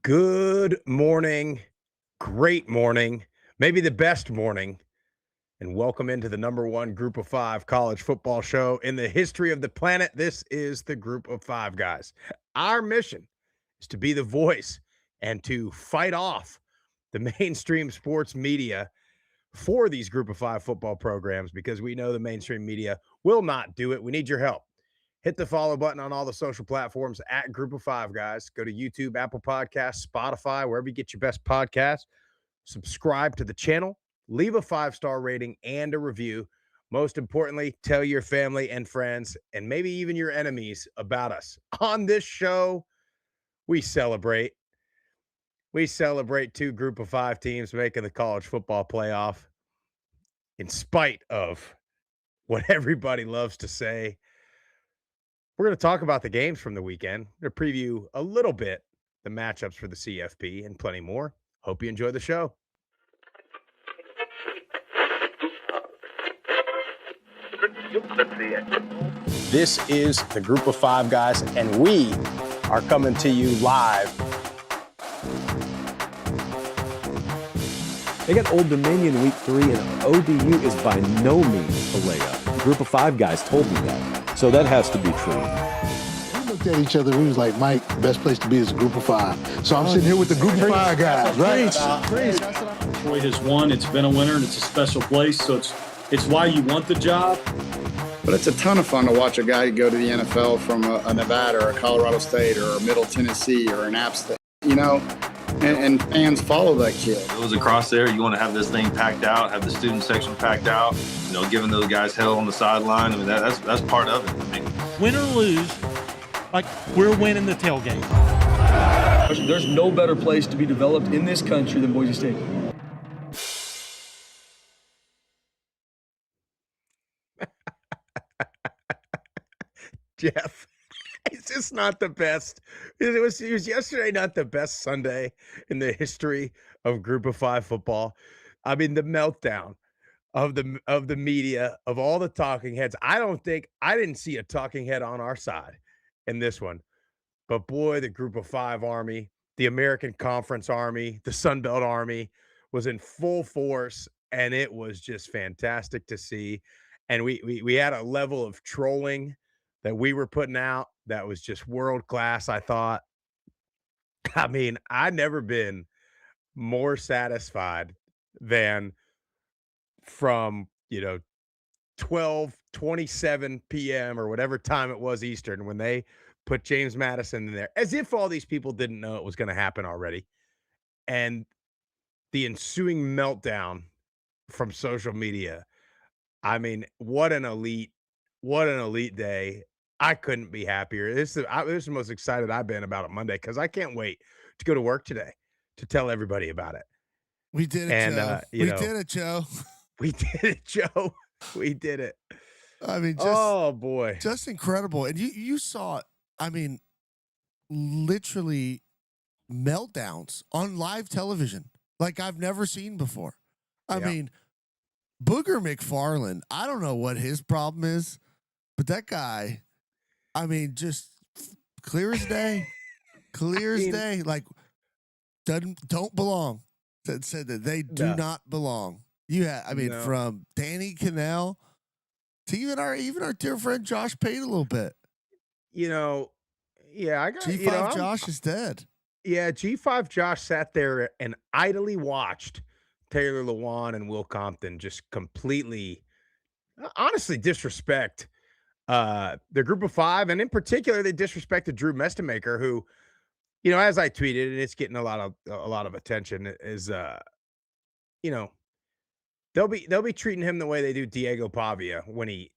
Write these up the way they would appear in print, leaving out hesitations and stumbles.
Good morning, great morning, maybe the best morning, and welcome into the number one Group of Five college football show in the history of the planet. This is the Group of Five, guys. Our mission is to be the voice and to fight off the mainstream sports media for these Group of Five football programs because we know the mainstream media will not do it. We need your help. Hit the follow button on all the social platforms at Group of Five, guys. Go to YouTube, Apple Podcasts, Spotify, wherever you get your best podcasts. Subscribe to the channel, leave a 5-star rating and a review. Most importantly, tell your family and friends, and maybe even your enemies about us. On this show, we celebrate. We celebrate two Group of Five teams making the college football playoff in spite of what everybody loves to say. We're going to talk about the games from the weekend. We're going to preview a little bit the matchups for the CFP and plenty more. Hope you enjoy the show. This is the Group of Five, guys, and we are coming to you live. They got Old Dominion week 3, and ODU is by no means a layup. Group of Five guys told me that, so that has to be true. We looked at each other, we was like, Mike, the best place to be is a Group of Five. So I'm sitting here with the Group of Five guys, right? Troy has won, it's been a winner, and it's a special place, so it's why you want the job. But it's a ton of fun to watch a guy go to the NFL from a Nevada or a Colorado State or a Middle Tennessee or an App State, and fans follow that kid. It was across there. You want to have this thing packed out, have the student section packed out, giving those guys hell on the sideline. I mean, that's part of it. I mean, win or lose, like we're winning the tailgate. There's no better place to be developed in this country than Boise State. Jeff, it's just not the best. It was yesterday not the best Sunday in the history of Group of Five football. I mean, the meltdown of the media, of all the talking heads. I didn't see a talking head on our side in this one. But boy, the Group of Five Army, the American Conference Army, the Sun Belt Army was in full force, and it was just fantastic to see. And we had a level of trolling that we were putting out that was just world class, I thought. I mean, I've never been more satisfied than from 12:27 p.m. or whatever time it was Eastern when they put James Madison in there, as if all these people didn't know it was going to happen already. And the ensuing meltdown from social media. I mean, what an elite day. I couldn't be happier. This is the most excited I've been about a Monday because I can't wait to go to work today to tell everybody about it. We did it, Joe. We did it, Joe. We did it, Joe. We did it. I mean, oh boy, just incredible. And you saw it. I mean, literally meltdowns on live television like I've never seen before. I mean, Booger McFarland, I don't know what his problem is, but that guy, I mean, just clear as day, day. Like, don't belong. Said that they do not belong. From Danny Cannell to even our dear friend Josh Pate a little bit. I got G5 Josh is dead. Yeah, G5 Josh sat there and idly watched Taylor Lewan and Will Compton just completely, honestly, disrespect the Group of Five, and in particular, they disrespected Drew Mestemaker, who, as I tweeted, and it's getting a lot of attention, is they'll be treating him the way they do Diego Pavia when he,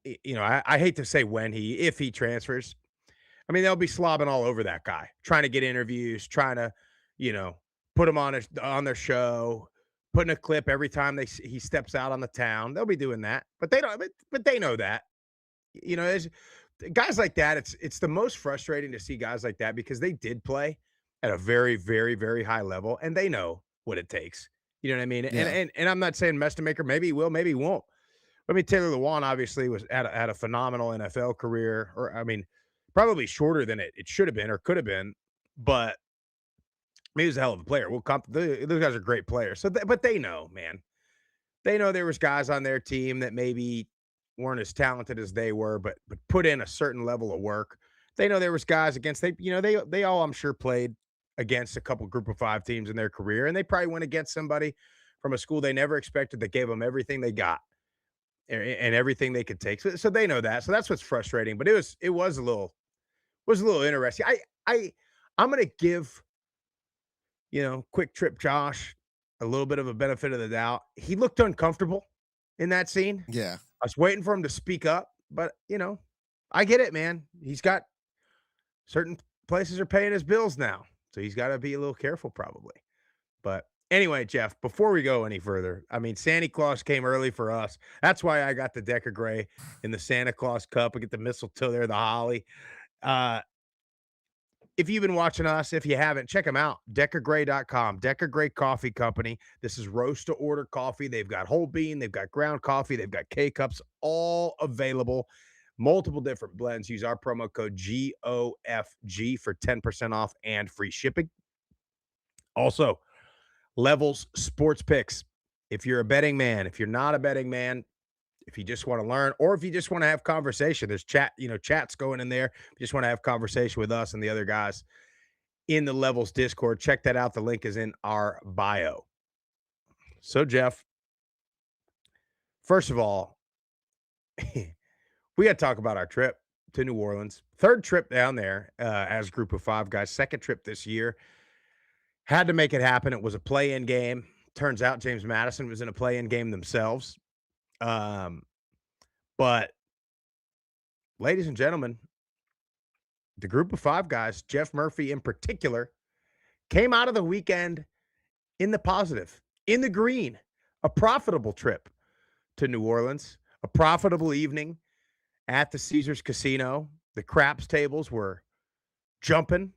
I hate to say if he transfers. I mean, they'll be slobbing all over that guy, trying to get interviews, trying to, put him on their show, putting a clip every time he steps out on the town. They'll be doing that, but they don't. But they know that, there's guys like that. It's the most frustrating to see guys like that because they did play at a very, very, very high level, and they know what it takes. You know what I mean? Yeah. And I'm not saying Mestemaker, maybe he will, maybe he won't. I mean, Taylor Lewan obviously had a phenomenal NFL career, or I mean, probably shorter than it should have been or could have been, but he was a hell of a player. Those guys are great players. But they know, man. They know there was guys on their team that maybe weren't as talented as they were, but put in a certain level of work. They know there was guys against they all I'm sure played against a couple group of 5 teams in their career, and they probably went against somebody from a school they never expected that gave them everything they got and everything they could take. So they know that. So that's what's frustrating. But it was a little interesting. I'm gonna give Quick Trip Josh a little bit of a benefit of the doubt. He looked uncomfortable in that scene. Yeah. I was waiting for him to speak up, but I get it, man. He's got certain places are paying his bills now, so he's got to be a little careful, probably. But anyway, Jeff, before we go any further, I mean, Santa Claus came early for us. That's why I got the Decker Gray in the Santa Claus cup. I get the mistletoe there, the holly. Uh, if you've been watching us, if you haven't, check them out. DeckerGray.com. Decker Gray Coffee Company. This is roast to order coffee. They've got whole bean, they've got ground coffee, they've got K cups, all available. Multiple different blends. Use our promo code GOFG for 10% off and free shipping. Also, Levels Sports Picks. If you're a betting man, if you're not a betting man, if you just want to learn, or if you just want to have conversation, there's chats going in there. If you just want to have conversation with us and the other guys in the Levels Discord, check that out. The link is in our bio. So, Jeff, first of all, we got to talk about our trip to New Orleans. Third trip down there as a group of 5 guys. Second trip this year. Had to make it happen. It was a play-in game. Turns out James Madison was in a play-in game themselves. But ladies and gentlemen, the group of 5 guys, Jeff Murphy in particular, came out of the weekend in the positive, in the green, a profitable trip to New Orleans, a profitable evening at the Caesars Casino. The craps tables were jumping,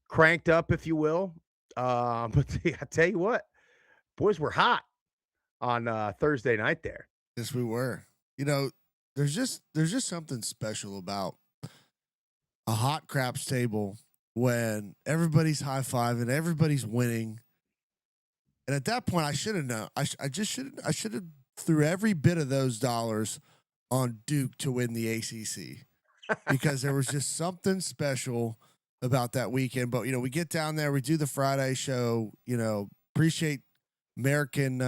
cranked up, if you will. But I tell you what, boys were hot on Thursday night there. Yes, we were. There's just something special about a hot craps table when everybody's high-fiving, everybody's winning. And at that point, I should have known. I should have threw every bit of those dollars on Duke to win the ACC because there was just something special about that weekend. But, we get down there, we do the Friday show, appreciate American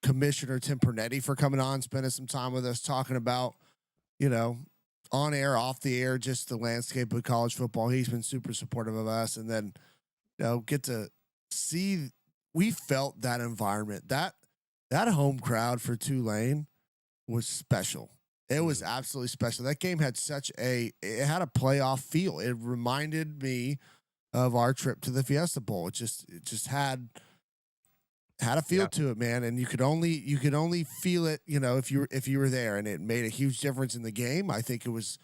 Commissioner Tim Pernetti for coming on, spending some time with us, talking about, on air, off the air, just the landscape of college football. He's been super supportive of us. And then, get to see, we felt that environment, that home crowd for Tulane was special. It was absolutely special. That game had it had a playoff feel. It reminded me of our trip to the Fiesta Bowl. It just had a feel to it, man. And you could only feel it, if you were there, and it made a huge difference in the game. I think it was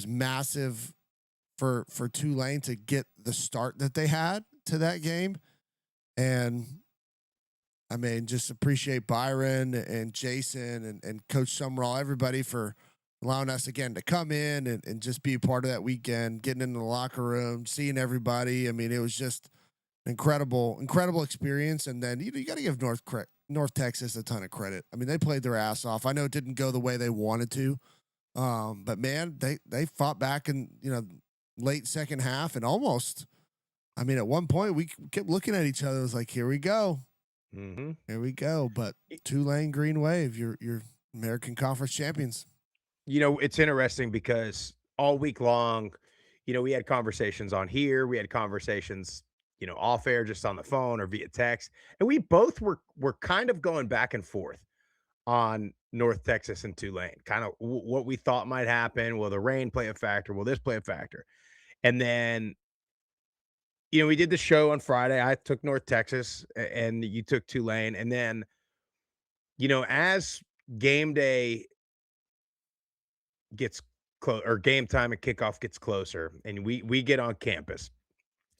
massive for Tulane to get the start that they had to that game. And I mean, just appreciate Byron and Jason and Coach Summerall, everybody for allowing us again to come in and just be a part of that weekend, getting into the locker room, seeing everybody. I mean, it was just incredible experience. And then you got to give North Texas a ton of credit. I mean, they played their ass off. I know it didn't go the way they wanted to, but man, they fought back in late second half and almost. I mean, at one point we kept looking at each other. It was like, here we go. Mm-hmm. Here we go. But Tulane Green Wave, you're American Conference champions. It's interesting because all week long, we had conversations on here. We had conversations, off air, just on the phone or via text. And we both were kind of going back and forth on North Texas and Tulane, kind of what we thought might happen. Will the rain play a factor? Will this play a factor? And then, we did the show on Friday. I took North Texas and you took Tulane. And then, as game day gets close, or game time and kickoff gets closer, and we get on campus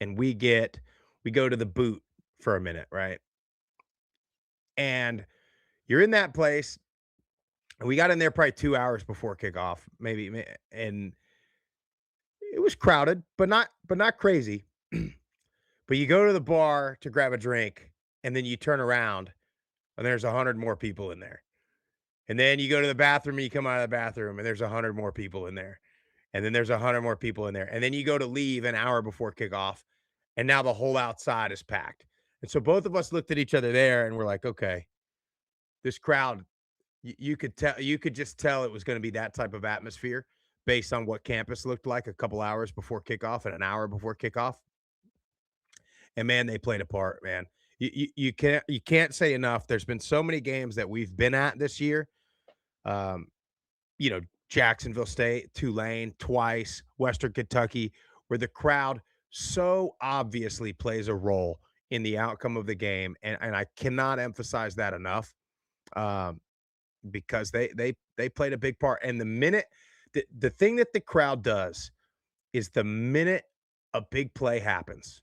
and we go to the boot for a minute, right? And you're in that place. And we got in there probably 2 hours before kickoff, maybe, and it was crowded, but not crazy. But you go to the bar to grab a drink, and then you turn around, and there's 100 more people in there. And then you go to the bathroom, and you come out of the bathroom, and there's 100 more people in there. And then there's 100 more people in there. And then you go to leave an hour before kickoff, and now the whole outside is packed. And so both of us looked at each other there, and we're like, okay, this crowd, you could tell, you could just tell it was going to be that type of atmosphere based on what campus looked like a couple hours before kickoff and an hour before kickoff. And man, they played a part, man. You can't say enough. There's been so many games that we've been at this year. Um, you know, Jacksonville State, Tulane, twice, Western Kentucky, where the crowd so obviously plays a role in the outcome of the game. And I cannot emphasize that enough. Because they played a big part. And the thing that the crowd does is the minute a big play happens,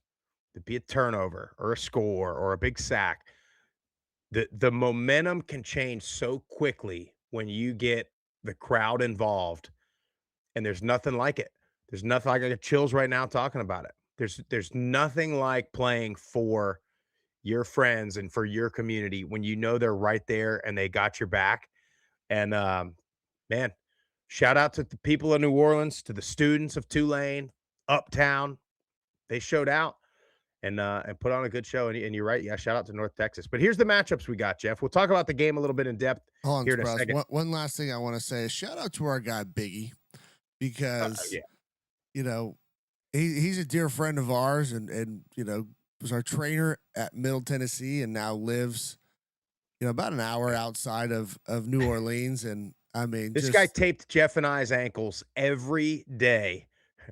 to be a turnover or a score or a big sack, the momentum can change so quickly when you get the crowd involved, and there's nothing like it. There's nothing like I get chills right now talking about it. There's nothing like playing for your friends and for your community when you know they're right there and they got your back. And man, shout out to the people of New Orleans, to the students of Tulane, Uptown. They showed out and put on a good show. And you're right. Yeah, shout out to North Texas. But here's the matchups we got, Jeff. We'll talk about the game a little bit in depth Hold on, here in a Sprouse. second. One last thing I want to say is shout out to our guy Biggie because Yeah. you know he's a dear friend of ours and you know was our trainer at Middle Tennessee and now lives about an hour outside of New Orleans. And I mean, This guy taped Jeff and I's ankles every day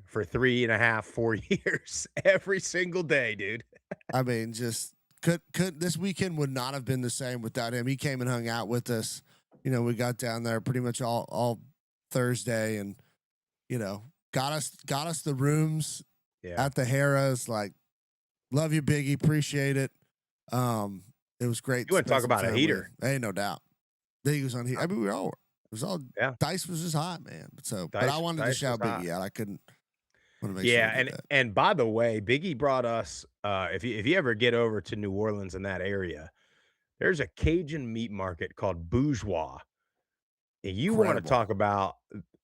for 3.5, 4 years, every single day, dude. I mean, just could this weekend would not have been the same without him. He came and hung out with us. We got down there pretty much all Thursday, and got us the rooms at the Harrah's. Like, love you, Biggie. Appreciate it. It was great. You want to talk about a heater? Hey, no doubt. He was on heat. I mean, we all were. It was all Dice was just hot, man. But I wanted to shout Biggie out. I couldn't. Yeah, and by the way, Biggie brought us. If you ever get over to New Orleans in that area, there's a Cajun meat market called Bourgeois. And you want to talk about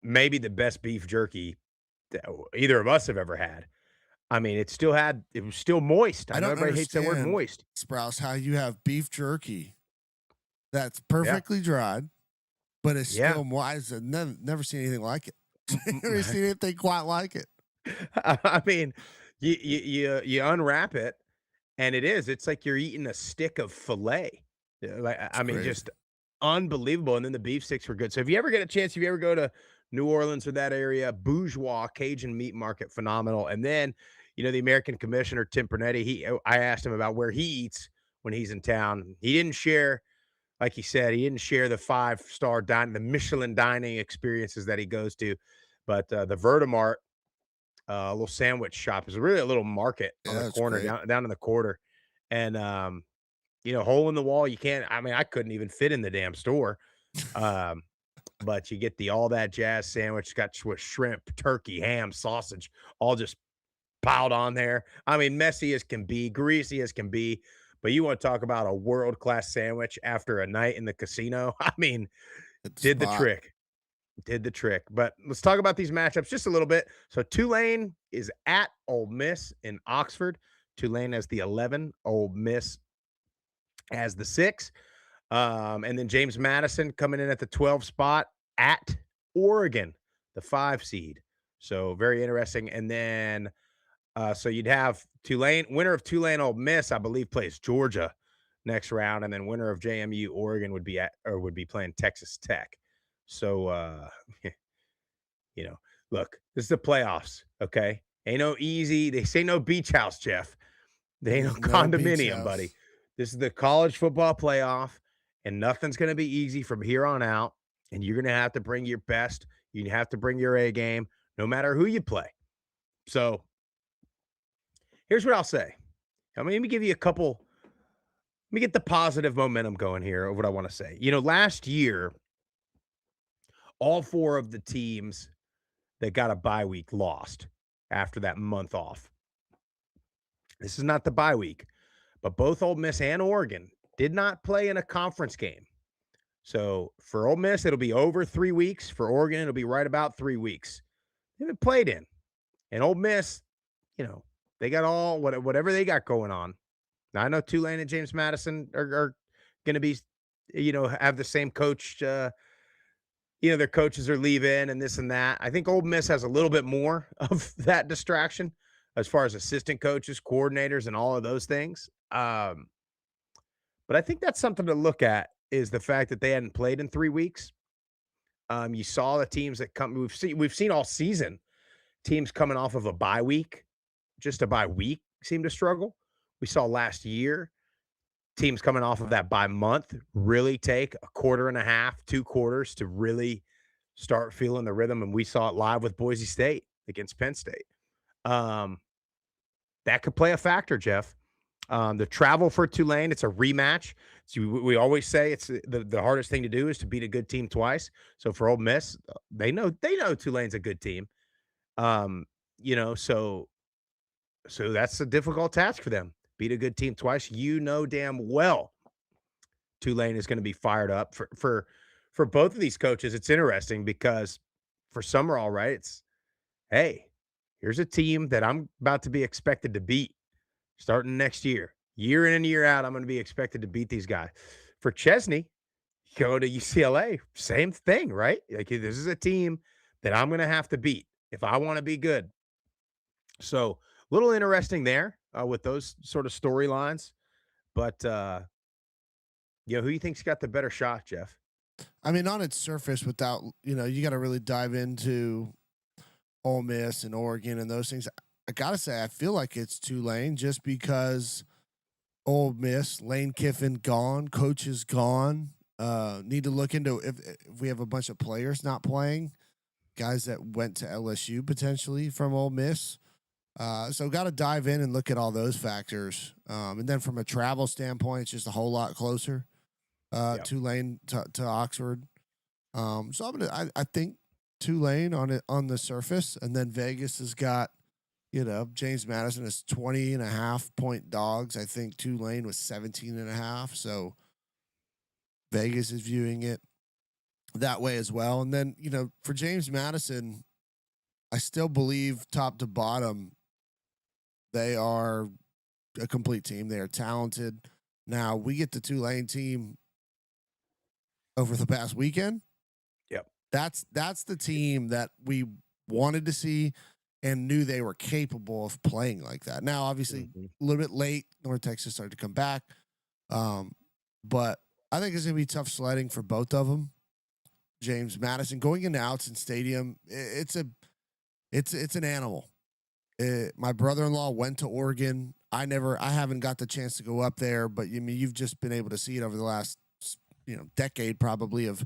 maybe the best beef jerky that either of us have ever had. I mean, it was still moist. I know everybody hates that word moist. Sprouse, how you have beef jerky that's perfectly dried, but it's still moist. I've never seen anything like it. Never seen anything quite like it. I mean, you unwrap it, and it's like you're eating a stick of filet. Just unbelievable. And then the beef sticks were good. So if you ever get a chance, if you ever go to New Orleans or that area, Bourgeois Cajun meat market, phenomenal. And then, the American Commissioner, Tim Pernetti, I asked him about where he eats when he's in town. He didn't share, like he said, he didn't share the 5-star dining, the Michelin dining experiences that he goes to. But the Vertimart, a little sandwich shop, is really a little market on the corner, down in the quarter. And, hole in the wall. I couldn't even fit in the damn store. But you get the all that jazz sandwich, got with shrimp, turkey, ham, sausage, all just piled on there. I mean, messy as can be, greasy as can be. But you want to talk about a world-class sandwich after a night in the casino? I mean, did the trick. Did the trick. But let's talk about these matchups just a little bit. So Tulane is at Ole Miss in Oxford. Tulane as the 11, Ole Miss as the 6. And then James Madison coming in at the 12 spot at Oregon, the 5 seed. So very interesting. And then so you'd have Tulane, winner of Tulane Ole Miss, I believe, plays Georgia next round, and then winner of JMU Oregon would be playing Texas Tech. So look, this is the playoffs, okay? Ain't no easy. They say no beach house, Jeff. They ain't no condominium, buddy. This is the college football playoff, and nothing's going to be easy from here on out. And you're going to have to bring your best. You have to bring your A game, no matter who you play. So here's what I'll say. Let me give you a couple. Let me get the positive momentum going here of what I want to say. Last year, all 4 of the teams that got a bye week lost after that month off. This is not the bye week, but both Ole Miss and Oregon did not play in a conference game. So for Ole Miss, it'll be over 3 weeks. For Oregon, it'll be right about 3 weeks. They haven't played in. And Ole Miss, they got all whatever they got going on. Now, I know Tulane and James Madison are going to be, have the same coach. Their coaches are leaving and this and that. I think Ole Miss has a little bit more of that distraction as far as assistant coaches, coordinators, and all of those things. But I think that's something to look at is the fact that they hadn't played in 3 weeks. You saw the teams that come. We've seen all season teams coming off of a bye week, just a bye week, seem to struggle. We saw last year teams coming off of that bye month really take a quarter and a half, 2 quarters to really start feeling the rhythm. And we saw it live with Boise State against Penn State. That could play a factor, Jeff. The travel for Tulane, it's a rematch. So we always say it's the hardest thing to do is to beat a good team twice. So for Ole Miss, they know Tulane's a good team. So that's a difficult task for them. Beat a good team twice. Damn well Tulane is going to be fired up for both of these coaches. It's interesting because for Summerall, right? It's, hey, here's a team that I'm about to be expected to beat starting next year. Year in and year out, I'm going to be expected to beat these guys. For Chesney, go to UCLA, same thing, right? Like, this is a team that I'm going to have to beat if I want to be good. So a little interesting there with those sort of storylines. But, who do you think's got the better shot, Jeff? I mean, on its surface, without, you got to really dive into Ole Miss and Oregon and those things. I got to say, I feel like it's Tulane just because Ole Miss, Lane Kiffin gone, coach is gone. Need to look into if we have a bunch of players not playing, guys that went to LSU potentially from Ole Miss. So got to dive in and look at all those factors. And then from a travel standpoint, it's just a whole lot closer. Tulane to Oxford. So I think Tulane on the surface, and then Vegas has got, James Madison is 20.5-point dogs. I think Tulane was 17.5. So Vegas is viewing it that way as well. And then, for James Madison, I still believe top to bottom, they are a complete team. They are talented. Now we get the Tulane team over the past weekend. Yep. That's the team that we wanted to see and knew they were capable of playing like that. Now, obviously, a little bit late, North Texas started to come back. But I think it's going to be tough sledding for both of them. James Madison going into Outson Stadium, it's an animal. My brother-in-law went to Oregon. I haven't got the chance to go up there, but you've just been able to see it over the last, decade probably of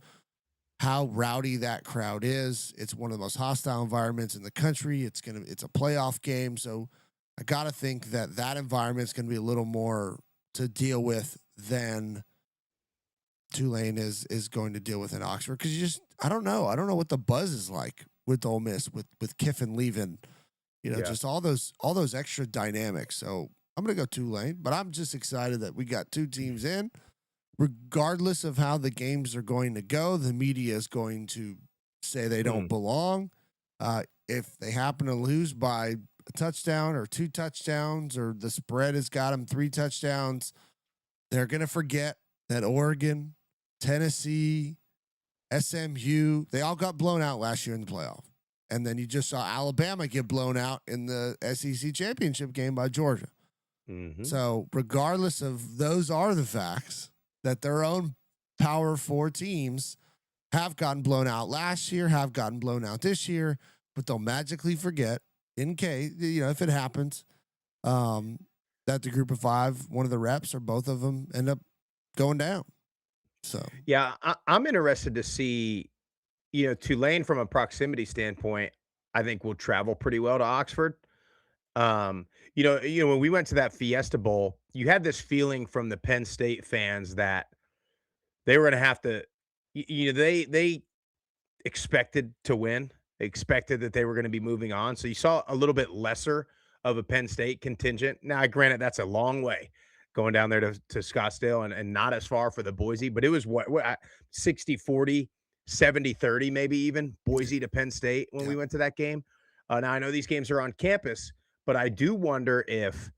how rowdy that crowd is. It's one of the most hostile environments in the country. It's a playoff game. So I got to think that environment is going to be a little more to deal with than Tulane is going to deal with in Oxford. Cause I don't know what the buzz is like with Ole Miss, with Kiffin leaving, just all those extra dynamics. So I'm going to go Tulane, but I'm just excited that we got two teams in. Regardless of how the games are going to go, the media is going to say they don't belong. If they happen to lose by a touchdown or 2 touchdowns, or the spread has got them 3 touchdowns, they're going to forget that Oregon, Tennessee, SMU, they all got blown out last year in the playoff. And then you just saw Alabama get blown out in the SEC championship game by Georgia. Mm-hmm. So regardless of those are the facts, that their own Power 4 teams have gotten blown out last year, have gotten blown out this year, but they'll magically forget in case, if it happens, that the group of 5, one of the reps or both of them end up going down. So, yeah, I'm interested to see, Tulane from a proximity standpoint, I think will travel pretty well to Oxford. When we went to that Fiesta Bowl, you had this feeling from the Penn State fans that they were going to have to, they expected to win. They expected that they were going to be moving on. So you saw a little bit lesser of a Penn State contingent. Now, granted, that's a long way going down there to Scottsdale and not as far for the Boise, but it was what 60-40, 70-30, maybe even Boise to Penn State when we went to that game. Now, I know these games are on campus, but I do wonder if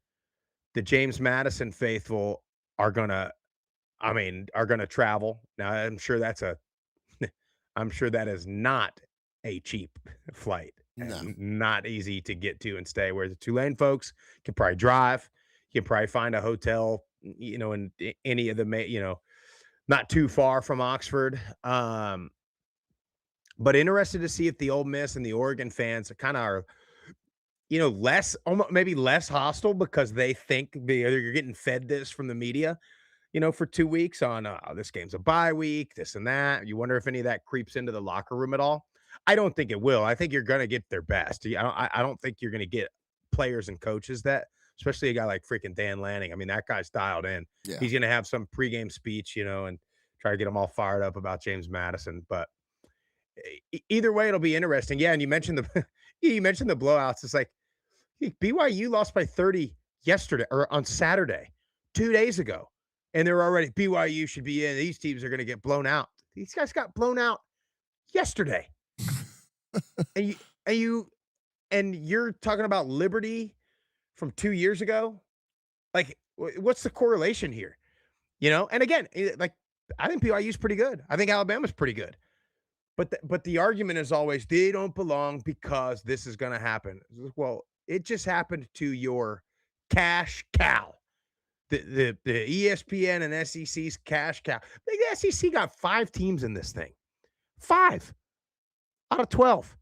the James Madison faithful are going to, are going to travel. Now, I'm sure that is not a cheap flight and not easy to get to and stay. Where the Tulane folks can probably drive, you can probably find a hotel, in any of the, not too far from Oxford. But interested to see if the Ole Miss and the Oregon fans kind of are, less, almost maybe less hostile because they think you're getting fed this from the media, for 2 weeks on this game's a bye week, this and that. You wonder if any of that creeps into the locker room at all. I don't think it will. I think you're going to get their best. I don't think you're going to get players and coaches that, especially a guy like freaking Dan Lanning. I mean, that guy's dialed in. Yeah. He's going to have some pregame speech, and try to get them all fired up about James Madison. But either way, it'll be interesting. Yeah, and you mentioned the blowouts. It's like BYU lost by 30 yesterday or on Saturday, 2 days ago. And they're already BYU should be in. These teams are going to get blown out. These guys got blown out yesterday. and you're talking about Liberty from 2 years ago. Like, what's the correlation here? And again, I think BYU is pretty good. I think Alabama's pretty good. But the argument is always they don't belong because this is going to happen. Well, it just happened to your cash cow. The ESPN and SEC's cash cow. The SEC got 5 teams in this thing. 5 out of 12.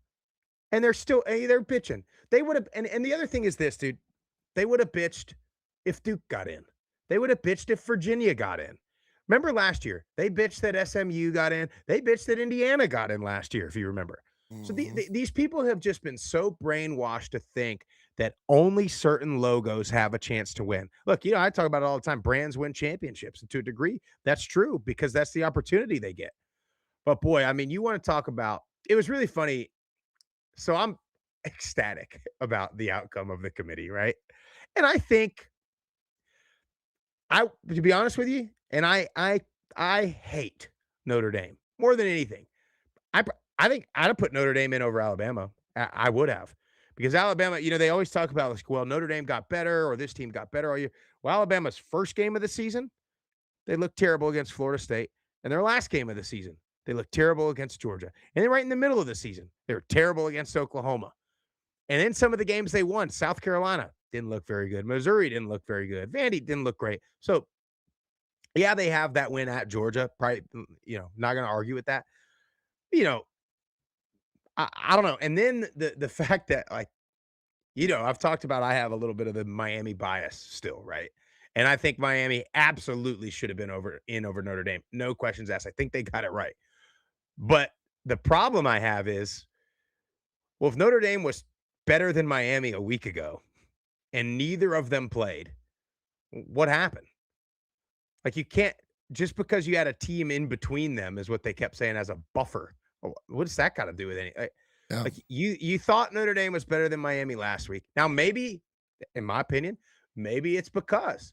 And they're bitching. They would have, and the other thing is this, dude. They would have bitched if Duke got in. They would have bitched if Virginia got in. Remember last year, they bitched that SMU got in. They bitched that Indiana got in last year, if you remember. So these people have just been so brainwashed to think that only certain logos have a chance to win. Look, I talk about it all the time. Brands win championships. And to a degree, that's true because that's the opportunity they get. But boy, you want to talk about, it was really funny. So I'm ecstatic about the outcome of the committee, right? And I think to be honest with you, and I hate Notre Dame more than anything. I think I'd have put Notre Dame in over Alabama. I would have. Because Alabama, they always talk about, like, well, Notre Dame got better or this team got better all year. Well, Alabama's first game of the season, they looked terrible against Florida State. And their last game of the season, they looked terrible against Georgia. And then right in the middle of the season, they were terrible against Oklahoma. And then some of the games they won, South Carolina didn't look very good. Missouri didn't look very good. Vandy didn't look great. So, yeah, they have that win at Georgia. Probably, not going to argue with that. I don't know. And then the fact that, like, I've talked about I have a little bit of the Miami bias still, right? And I think Miami absolutely should have been over Notre Dame. No questions asked. I think they got it right. But the problem I have is, well, if Notre Dame was better than Miami a week ago and neither of them played, what happened? Like, you can't, just because you had a team in between them is what they kept saying as a buffer. What does that got to do with anything? Yeah. Like, you thought Notre Dame was better than Miami last week. Now, maybe, in my opinion, maybe it's because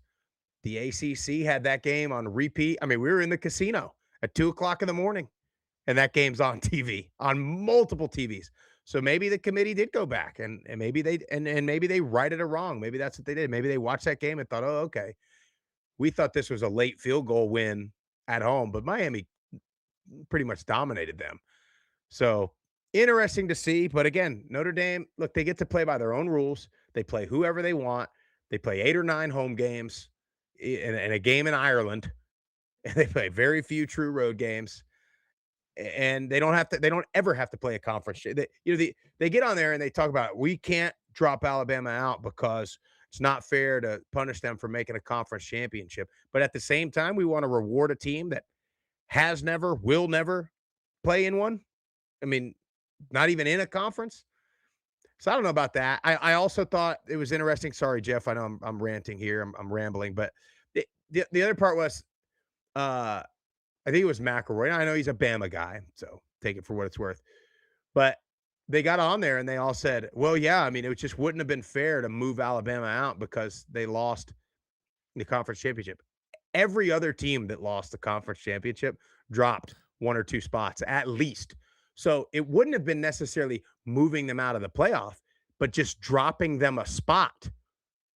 the ACC had that game on repeat. We were in the casino at 2:00 in the morning, and that game's on TV, on multiple TVs. So maybe the committee did go back, and maybe they righted it wrong. Maybe that's what they did. Maybe they watched that game and thought, oh, okay, we thought this was a late field goal win at home, but Miami pretty much dominated them. So interesting to see. But again, Notre Dame, look, they get to play by their own rules. They play whoever they want. They play 8 or 9 home games and a game in Ireland. And they play very few true road games. And they don't ever have to play a conference. They get on there and they talk about, we can't drop Alabama out because it's not fair to punish them for making a conference championship. But at the same time, we want to reward a team that has never, will never play in one. Not even in a conference. So I don't know about that. I also thought it was interesting. Sorry, Jeff. I know I'm ranting here. I'm rambling. But the other part was, I think it was McElroy. I know he's a Bama guy, so take it for what it's worth. But they got on there and they all said, well, yeah, I mean, it just wouldn't have been fair to move Alabama out because they lost the conference championship. Every other team that lost the conference championship dropped 1 or 2 spots at least. So it wouldn't have been necessarily moving them out of the playoff, but just dropping them a spot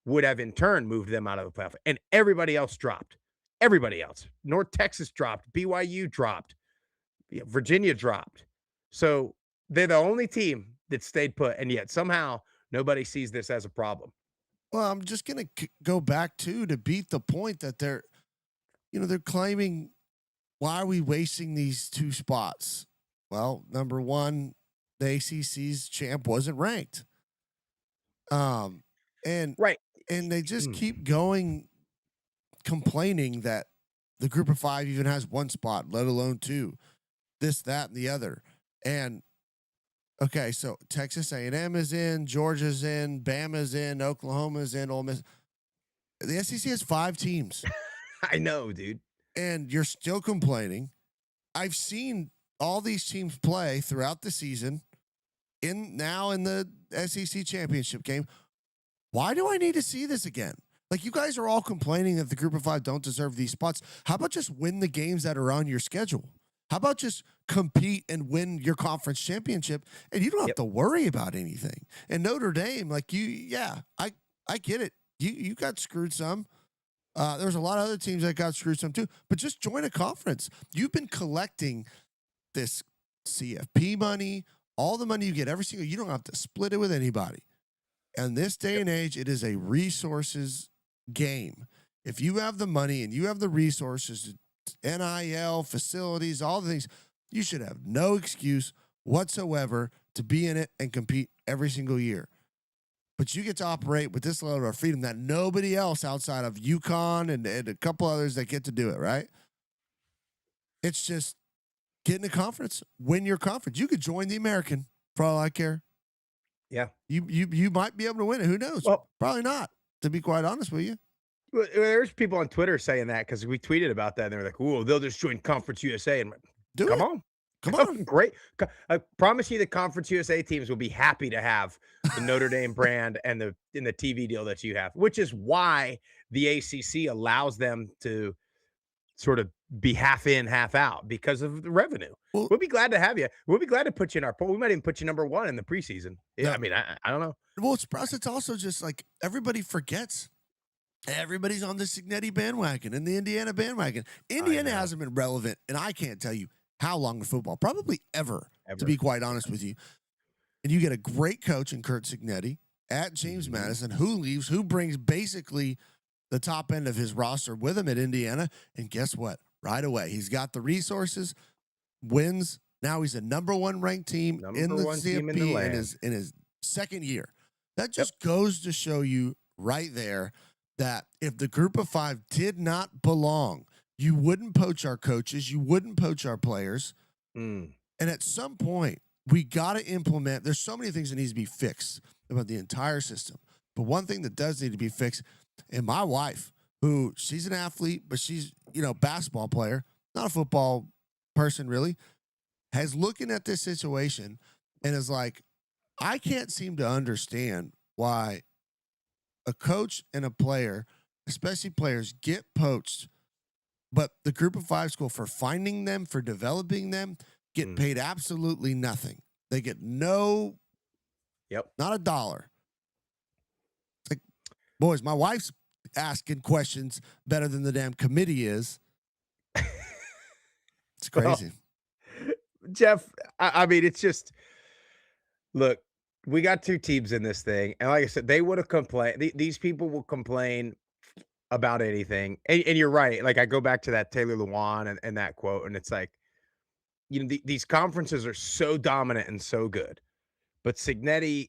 would have in turn moved them out of the playoff. And everybody else dropped. Everybody else. North Texas dropped. BYU dropped. Virginia dropped. So they're the only team that stayed put. And yet somehow nobody sees this as a problem. Well, I'm just going to go back to beat the point that they're claiming, why are we wasting these 2 spots? Well, number one, the ACC's champ wasn't ranked. And Right. and they just keep going, complaining that the group of 5 even has 1 spot, let alone 2, this, that, and the other. And okay, so Texas A&M is in, Georgia's in, Bama's in, Oklahoma's in, Ole Miss. The SEC has 5 teams. I know, dude. And you're still complaining. I've seen all these teams play throughout the season, now in the SEC championship game. Why do I need to see this again? Like, you guys are all complaining that the group of 5 don't deserve these spots. How about just win the games that are on your schedule? How about just compete and win your conference championship, and you don't have to worry about anything? And Notre Dame, like, I get it. You got screwed some. There's a lot of other teams that got screwed some too. But just join a conference. You've been collecting this CFP money, all the money you get every single. You don't have to split it with anybody. And this day and age, it is a resources game. If you have the money and you have the resources, NIL, facilities, all the things, you should have no excuse whatsoever to be in it and compete every single year. But you get to operate with this level of freedom that nobody else outside of UConn and a couple others that get to do it, right? It's just get in a conference, win your conference. You could join the American for all I care. Yeah. You might be able to win it. Who knows? Well, probably not, to be quite honest with you. Well, there's people on Twitter saying that because we tweeted about that. And they were like, "Oh, they'll just join Conference USA." And come on, great! I promise you, the Conference USA teams will be happy to have the Notre Dame brand and the TV deal that you have, which is why the ACC allows them to sort of be half in, half out because of the revenue. We'll be glad to have you. We'll be glad to put you in our poll. We might even put you number 1 in the preseason. Yeah, I mean, I don't know. Well, it's also just like everybody forgets. Everybody's on the Signetti bandwagon and the Indiana bandwagon. Indiana hasn't been relevant, and I can't tell you how long in football, probably ever, to be quite honest with you. And you get a great coach in Kurt Signetti at James Madison, who leaves, who brings basically the top end of his roster with him at Indiana. And guess what? Right away, he's got the resources, wins. Now he's a number 1 ranked team in the CFP in his second year. That just goes to show you right there that if the group of 5 did not belong, you wouldn't poach our coaches, you wouldn't poach our players. And at some point, we got to implement. There's so many things that needs to be fixed about the entire system. But one thing that does need to be fixed, and my wife, who she's an athlete, but she's, basketball player, not a football person really, has looking at this situation and is like, I can't seem to understand why a coach and a player, especially players, get poached, but the group of 5 school, for finding them, for developing them, get paid absolutely nothing. They get not a dollar. It's like, boys, my wife's asking questions better than the damn committee is. It's crazy. Well, Jeff, I mean, it's just, look, we got 2 teams in this thing. And like I said, they would have complained. These people will complain about anything. And you're right. Like, I go back to that Taylor Lewan and that quote, and it's like, these conferences are so dominant and so good. But Signetti,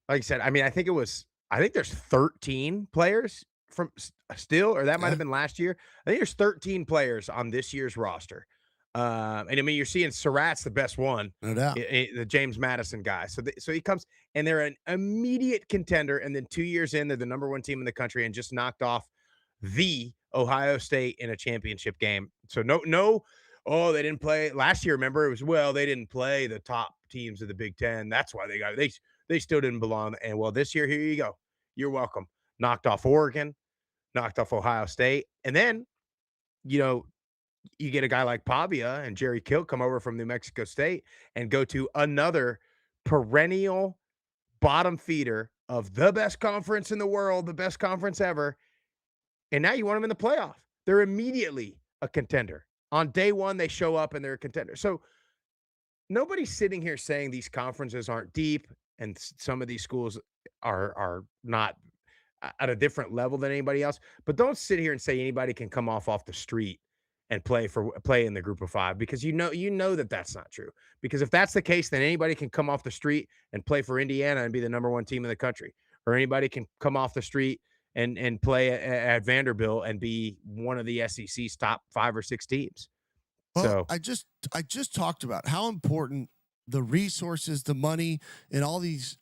like I said, I mean, I think there's 13 players from still, or that might have been last year. I think there's 13 players on this year's roster. And I mean, you're seeing Surratt's the best one, no doubt, the James Madison guy. So he comes and they're an immediate contender. And then 2 years in, they're the number 1 team in the country and just knocked off the Ohio State in a championship game. So no oh, they didn't play last year. Remember, it was, well, they didn't play the top teams of the Big Ten. That's why they still didn't belong. And well, this year, here you go. You're welcome. Knocked off Oregon, knocked off Ohio State, and then you know you get a guy like Pavia and Jerry Kill come over from New Mexico State and go to another perennial bottom feeder of the best conference in the world, the best conference ever. And now you want them in the playoff. They're immediately a contender. On day one, they show up and they're a contender. So nobody's sitting here saying these conferences aren't deep and some of these schools are not at a different level than anybody else. But don't sit here and say anybody can come off the street and play in the group of five, because you know that that's not true. Because if that's the case, then anybody can come off the street and play for Indiana and be the number one team in the country, or anybody can come off the street and play at Vanderbilt and be one of the SEC's top 5 or 6 teams. Well, So I just talked about how important the resources, the money, and all these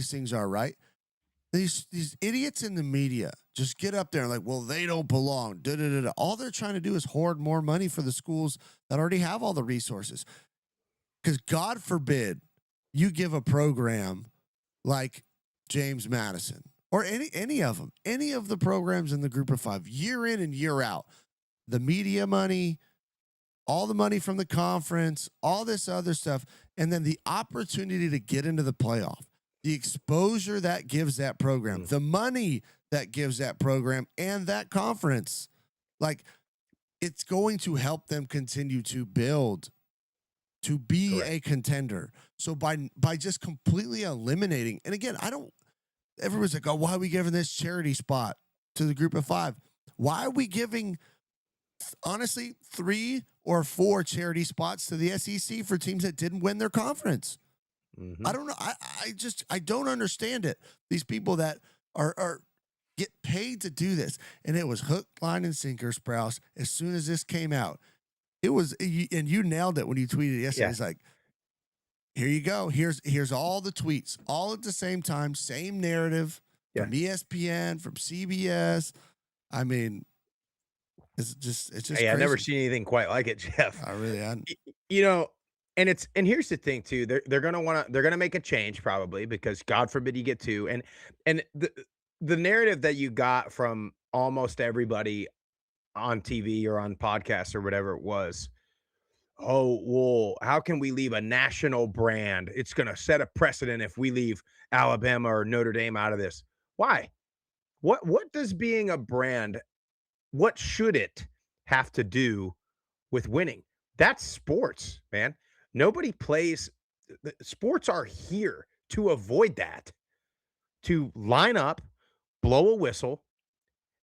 things are, right? These idiots in the media just get up there and like, well, they don't belong. Da, da, da, da. All they're trying to do is hoard more money for the schools that already have all the resources. Because God forbid you give a program like James Madison or any of them, any of the programs in the group of 5, year in and year out, the media money, all the money from the conference, all this other stuff, and then the opportunity to get into the playoff, the exposure that gives that program, the money that gives that program and that conference, like, it's going to help them continue to build, to be Correct. a contender. So by just completely eliminating, and again, everyone's like, oh, why are we giving this charity spot to the group of 5? Why are we giving, honestly, 3 or 4 charity spots to the SEC for teams that didn't win their conference? I don't know. I don't understand it. These people that are get paid to do this. And it was hook, line, and sinker, Sprouse. As soon as this came out, it was, and you nailed it when you tweeted it yesterday. Yeah. It's like, here you go. Here's all the tweets, all at the same time, same narrative from ESPN, from CBS. I mean, it's just Hey, crazy. I've never seen anything quite like it, Jeff. I really hadn't. And here's the thing too. They're gonna make a change probably, because God forbid you get 2. And the narrative that you got from almost everybody on TV or on podcasts or whatever it was, oh, well, how can we leave a national brand? It's gonna set a precedent if we leave Alabama or Notre Dame out of this. Why? What does being a brand, what should it have to do with winning? That's sports, man. Nobody plays. Sports are here to avoid that, to line up, blow a whistle,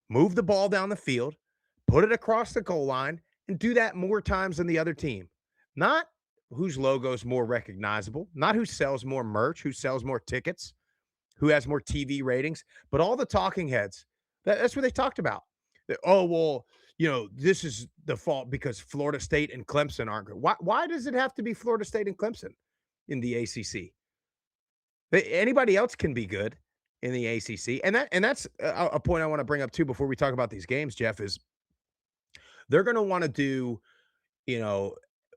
move the ball down the field, put it across the goal line, and do that more times than the other team. Not whose logo is more recognizable, not who sells more merch, who sells more tickets, who has more TV ratings, but all the talking heads. That's what they talked about. Oh, well, this is the fault because Florida State and Clemson aren't good. Why does it have to be Florida State and Clemson in the ACC? Anybody else can be good in the ACC. And that's a point I want to bring up too before we talk about these games, Jeff, is they're going to want to do,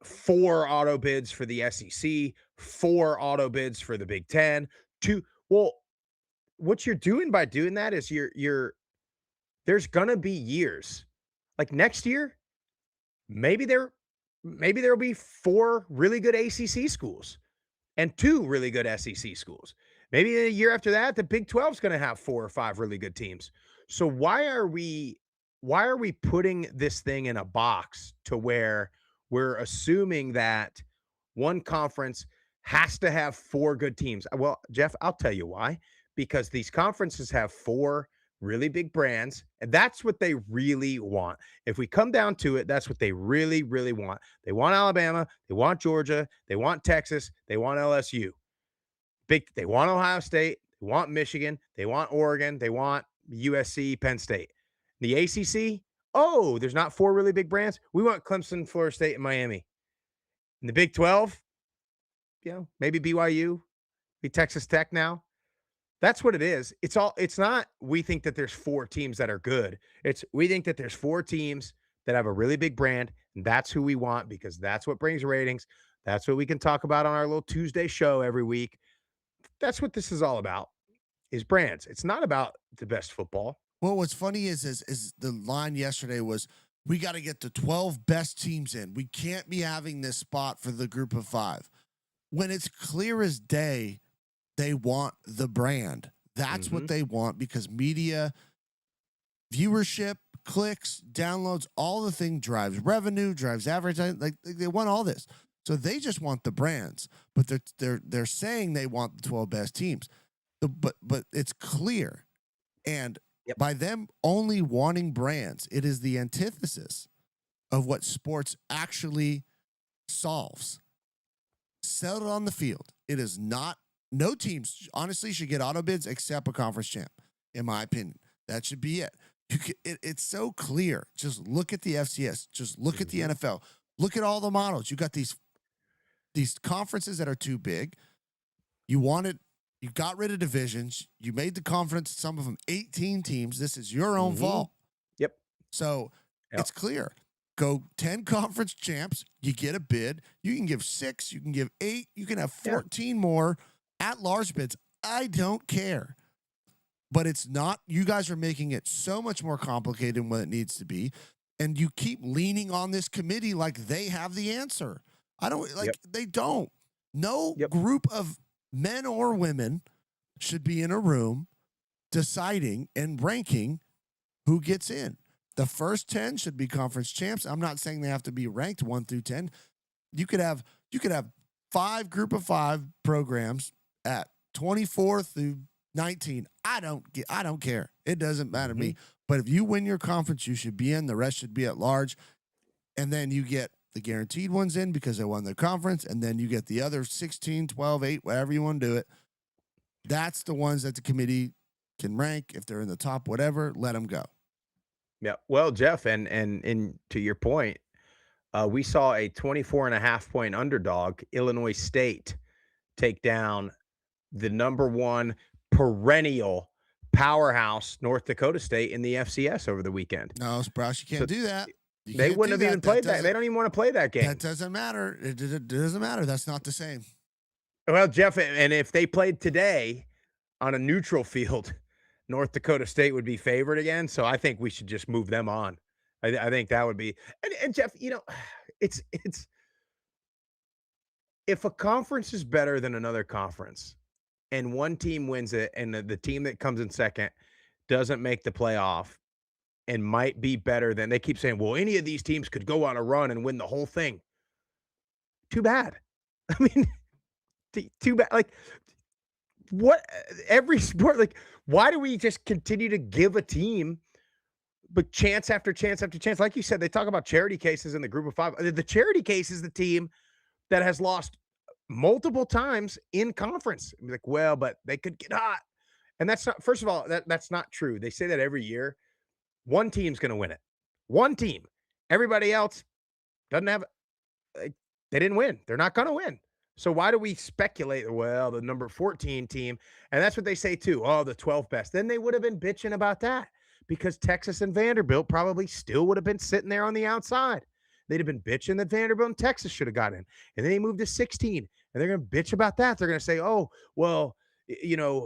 4 auto bids for the SEC, 4 auto bids for the Big Ten. Well, what you're doing by doing that is there's going to be years like next year, maybe there'll be 4 really good ACC schools and 2 really good SEC schools. Maybe the year after that, the Big 12 is going to have 4 or 5 really good teams. So why are we putting this thing in a box to where we're assuming that one conference has to have 4 good teams? Well, Jeff, I'll tell you why. Because these conferences have 4 really big brands, and that's what they really want. If we come down to it, that's what they really, really want. They want Alabama, they want Georgia, they want Texas, they want LSU. They want Ohio State, they want Michigan, they want Oregon, they want USC, Penn State. The ACC, oh, there's not 4 really big brands. We want Clemson, Florida State, and Miami. In the Big 12, maybe BYU, be Texas Tech now. That's what it is. It's not, we think that there's 4 teams that are good. We think that there's 4 teams that have a really big brand. And that's who we want because that's what brings ratings. That's what we can talk about on our little Tuesday show every week. That's what this is all about is brands. It's not about the best football. Well, what's funny is the line yesterday was we got to get the 12 best teams in. We can't be having this spot for the group of 5. When it's clear as day, they want the brand. That's what they want because media, viewership, clicks, downloads, all the thing drives revenue, drives advertising. Like they want all this. So they just want the brands, but they're saying they want the 12 best teams. But it's clear. And by them only wanting brands, it is the antithesis of what sports actually solves. Settled on the field. It is not, no teams honestly should get auto bids except a conference champ, in my opinion. That should be it. It's so clear. Just look at the FCS. Just look at the NFL. Look at all the models. You got these conferences that are too big. You got rid of divisions. You made the conference, some of them 18 teams. This is your own fault. Yep. So it's clear. Go 10 conference champs. You get a bid. You can give 6. You can give 8. You can have 14 more at large bids. I don't care. But it's not. You guys are making it so much more complicated than what it needs to be. And you keep leaning on this committee like they have the answer. I don't like they don't. No group of men or women should be in a room deciding and ranking who gets in. The first 10 should be conference champs. I'm not saying they have to be ranked 1 through 10. You could have 5 group of 5 programs at 24 through 19. I don't care. It doesn't matter to me. But if you win your conference, you should be in. The rest should be at large. And then you get the guaranteed ones in because they won their conference. And then you get the other 16, 12, 8, whatever you want to do it. That's the ones that the committee can rank. If they're in the top, whatever, let them go. Yeah. Well, Jeff, and to your point, we saw a 24.5-point underdog, Illinois State, take down the number 1 perennial powerhouse, North Dakota State, in the FCS over the weekend. No, Sprouse, you can't do that. They wouldn't have even played that. They don't even want to play that game. That doesn't matter. It doesn't matter. That's not the same. Well, Jeff, and if they played today on a neutral field, North Dakota State would be favored again. So I think we should just move them on. I think that would be. And Jeff, it's if a conference is better than another conference, and one team wins it, and the team that comes in second doesn't make the playoff, and might be better than they keep saying, well, any of these teams could go on a run and win the whole thing. Too bad. I mean, too bad. Like, what every sport, like, why do we just continue to give a team but chance after chance after chance? Like you said, they talk about charity cases in the group of 5. The charity case is the team that has lost multiple times in conference. Like, well, but they could get hot. And that's not, first of all, that's not true. They say that every year. One team's going to win it. One team. Everybody else doesn't have, they didn't win. They're not going to win. So why do we speculate, well, the number 14 team, and that's what they say too, oh, the 12 best. Then they would have been bitching about that because Texas and Vanderbilt probably still would have been sitting there on the outside. They'd have been bitching that Vanderbilt and Texas should have got in. And then they moved to 16, and they're going to bitch about that. They're going to say, oh, well,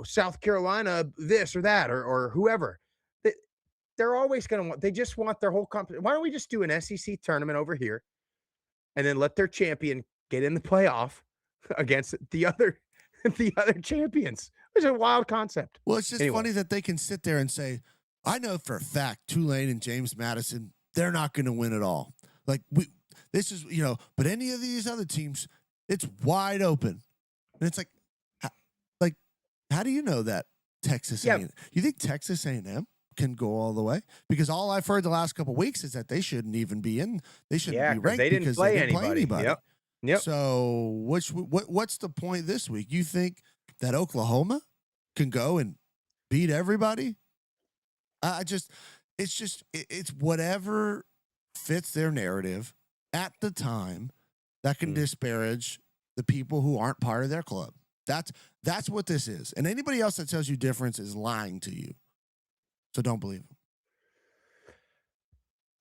South Carolina, this or that, or whoever. They're always going to want, they just want their whole company. Why don't we just do an SEC tournament over here and then let their champion get in the playoff against the other champions? It's a wild concept. Well, it's just funny that they can sit there and say, I know for a fact Tulane and James Madison, they're not going to win it all. Like this is, but any of these other teams, it's wide open. And it's like, how do you know that Texas A&M? You think Texas A&M can go all the way? Because all I've heard the last couple of weeks is that they shouldn't even be in. They shouldn't be ranked because they didn't play anybody. Yep. So what's the point this week? You think that Oklahoma can go and beat everybody? It's whatever fits their narrative at the time that can disparage the people who aren't part of their club. That's what this is. And anybody else that tells you difference is lying to you. So don't believe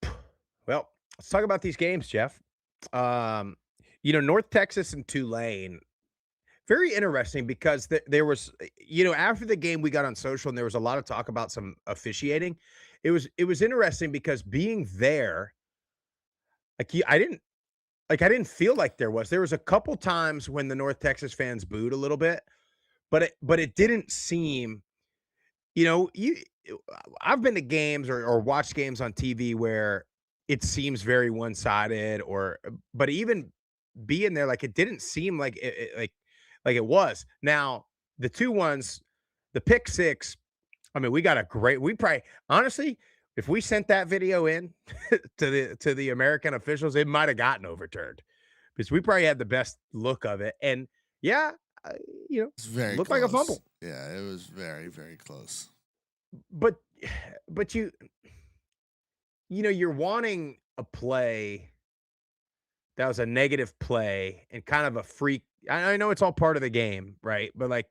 them. Well, Let's talk about these games, Jeff. Um, North Texas and Tulane, very interesting because there was, after the game we got on social and there was a lot of talk about some officiating. It was interesting because being there, I didn't feel like there was a couple times when the North Texas fans booed a little bit, but it didn't seem, you know, you I've been to games or watched games on TV where it seems very one-sided but even being there, like, it didn't seem like like it was. Now, the 2 ones, the pick 6, I mean, we probably honestly, if we sent that video in to the American officials, it might have gotten overturned because we probably had the best look of it. And yeah, uh, you know, It's very looked like a close. fumble. Yeah, it was very, very close. But but you're wanting a play that was a negative play and kind of a freak. I know it's all part of the game, right? But like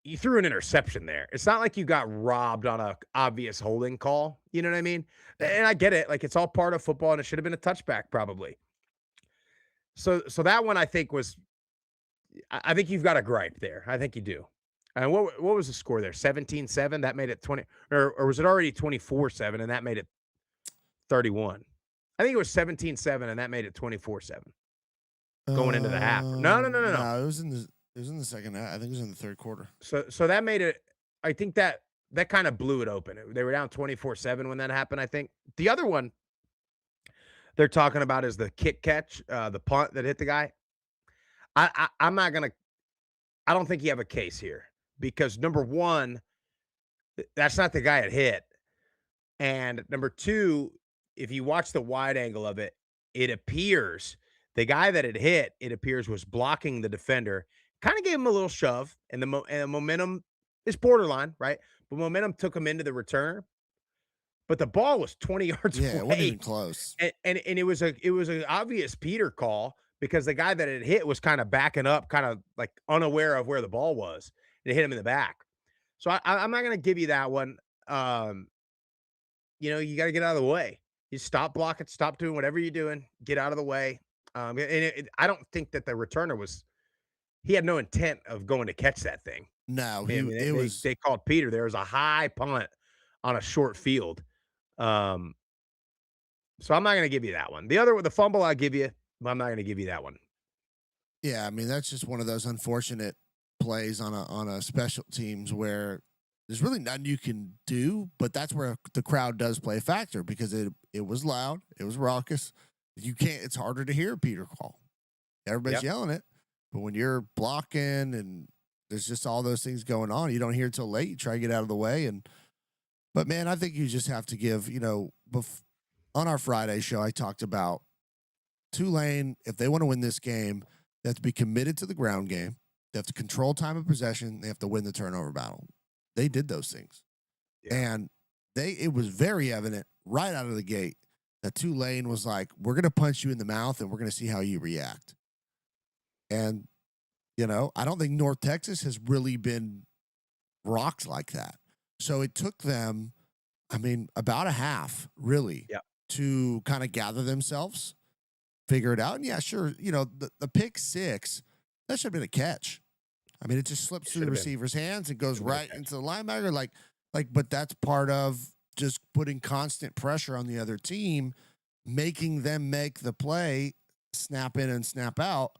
you threw an interception there. It's not like you got robbed on a obvious holding call. You know what I mean? Yeah. And I get it. Like it's all part of football, and it should have been a touchback probably. So that one I think was. I think you've got a gripe there. I think you do. And what was the score there? 17-7. That made it 20, or was it already 24-7, and that made it 31. I think it was 17-7, and that made it 24-7 going into the half. No, no, no, no, no. No, it was in the second half. I think it was in the third quarter. So that made it. I think that kind of blew it open. They were down 24-7 when that happened. I think the other one they're talking about is the kick catch, the punt that hit the guy. I'm not gonna. I don't think you have a case here because number one, that's not the guy it hit, and number two, if you watch the wide angle of it, it appears the guy that it hit, it appears, was blocking the defender. Kind of gave him a little shove, and the momentum is borderline, right? But momentum took him into the return, but the ball was 20 yards Yeah, it wasn't even away, close. and it was an obvious Peter call because the guy that it hit was kind of backing up, kind of like unaware of where the ball was, and it hit him in the back. So I'm not going to give you that one. Um, you got to get out of the way. You stop blocking, stop doing whatever you're doing, get out of the way. I don't think that the returner was. He had no intent of going to catch that thing. No, I he mean, it was they called Peter. There was a high punt on a short field. Um, so I'm not going to give you that one. The other with the fumble, I'll give you, but I'm not going to give you that one. yeah, I mean, that's just one of those unfortunate plays on a special teams where there's really nothing you can do, but that's where the crowd does play a factor because it was loud, it was raucous. You can't it's harder to hear Peter call. Everybody's Yep. yelling it, but when you're blocking and there's just all those things going on, you don't hear it till late. You try to get out of the way but man, I think you just have to give, on our Friday show I talked about Tulane, if they want to win this game, they have to be committed to the ground game. They have to control time of possession. They have to win the turnover battle. They did those things. Yeah. And it was very evident right out of the gate that Tulane was like, we're going to punch you in the mouth and we're going to see how you react. And, I don't think North Texas has really been rocked like that. So it took them, I mean, about a half, really, Yep. to kind of gather themselves, figure it out. And yeah, sure, the pick six, that should have been a catch. I mean, it just slips through the Should have been. receiver's hands and goes Should have been a right catch. into the linebacker. But that's part of just putting constant pressure on the other team, making them make the play, snap in and snap out.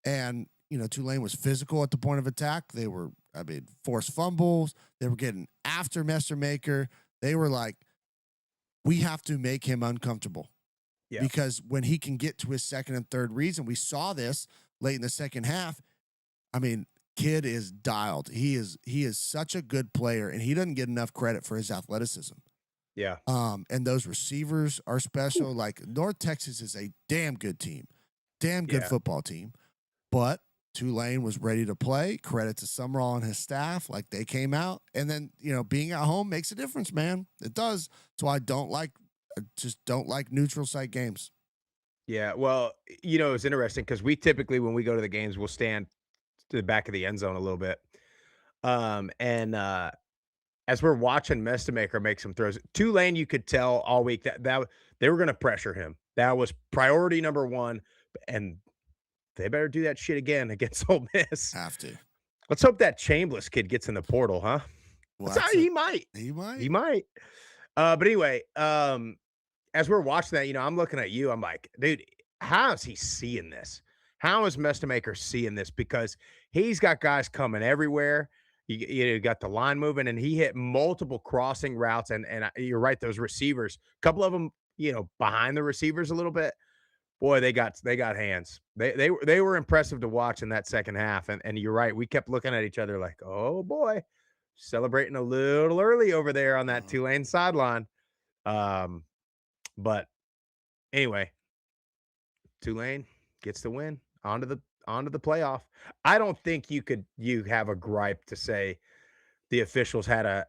And, Tulane was physical at the point of attack. They were, forced fumbles. They were getting after Maker. They were like, we have to make him uncomfortable. Yeah. Because when he can get to his second and third reads, and we saw this late in the second half, I mean, kid is dialed. He is such a good player, and he doesn't get enough credit for his athleticism. Yeah. And those receivers are special. Like North Texas is a damn good team, damn good Yeah. football team. But Tulane was ready to play. Credit to Summerall and his staff. Like they came out, and then being at home makes a difference, man. It does. That's why I just don't like neutral site games. Yeah. Well, it's interesting because we typically, when we go to the games, we'll stand to the back of the end zone a little bit. And as we're watching Mestamaker make some throws, Tulane, you could tell all week that they were going to pressure him. That was priority number one, and they better do that shit again against Ole Miss. Have to. Let's hope that Chambliss kid gets in the portal, huh? Well, He might. He might. He might. But anyway, as we're watching that, I'm looking at you. I'm like, dude, how is he seeing this? How is Mestamaker seeing this? Because he's got guys coming everywhere. You got the line moving, and he hit multiple crossing routes. And you're right, those receivers, a couple of them, behind the receivers a little bit. Boy, they got hands. They were impressive to watch in that second half. And you're right, we kept looking at each other like, oh boy, celebrating a little early over there on that Tulane sideline. But anyway, Tulane gets the win onto the playoff. I don't think you have a gripe to say the officials had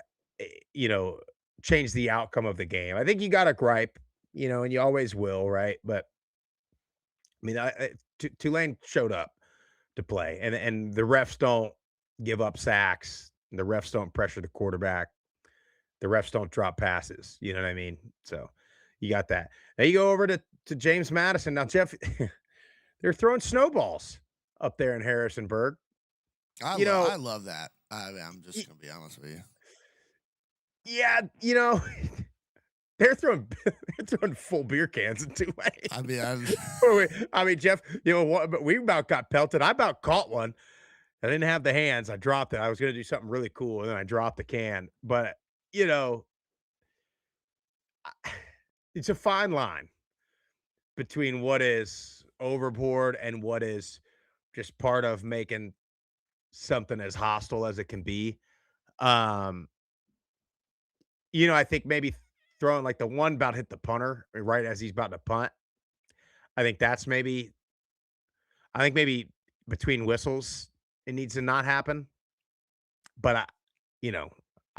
change the outcome of the game. I think you got a gripe, and you always will, right? But I mean, Tulane showed up to play, and the refs don't give up sacks. The refs don't pressure the quarterback. The refs don't drop passes. You know what I mean? So you got that. Now you go over to James Madison. Now, Jeff, they're throwing snowballs up there in Harrisonburg. I love that. I'm just going to be honest with you. Yeah, they're throwing full beer cans in Tulane. I mean, Jeff, but we about got pelted. I about caught one. I didn't have the hands. I dropped it. I was going to do something really cool, and then I dropped the can. But it's a fine line between what is overboard and what is just part of making something as hostile as it can be. I think maybe throwing like the one about hit the punter right as he's about to punt. I think maybe between whistles it needs to not happen. But I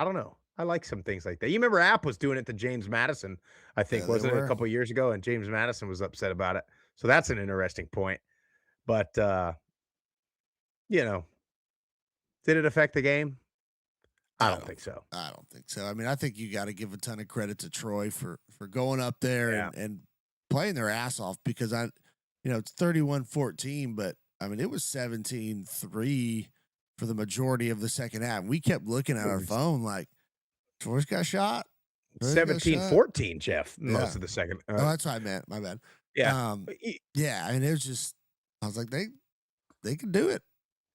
don't know. I like some things like that. You remember App was doing it to James Madison, I think, wasn't it, a couple of years ago? And James Madison was upset about it. So that's an interesting point. But, did it affect the game? I don't think so. I don't think so. I mean, I think you got to give a ton of credit to Troy for going up there and playing their ass off because it's 31-14, but I mean, it was 17-3 for the majority of the second half. We kept looking at our phone like, Troy's got shot. 17-14, Jeff, most of the second. Oh, that's what I meant. My bad. Yeah. Yeah. I mean, it was just, I was like, they could do it.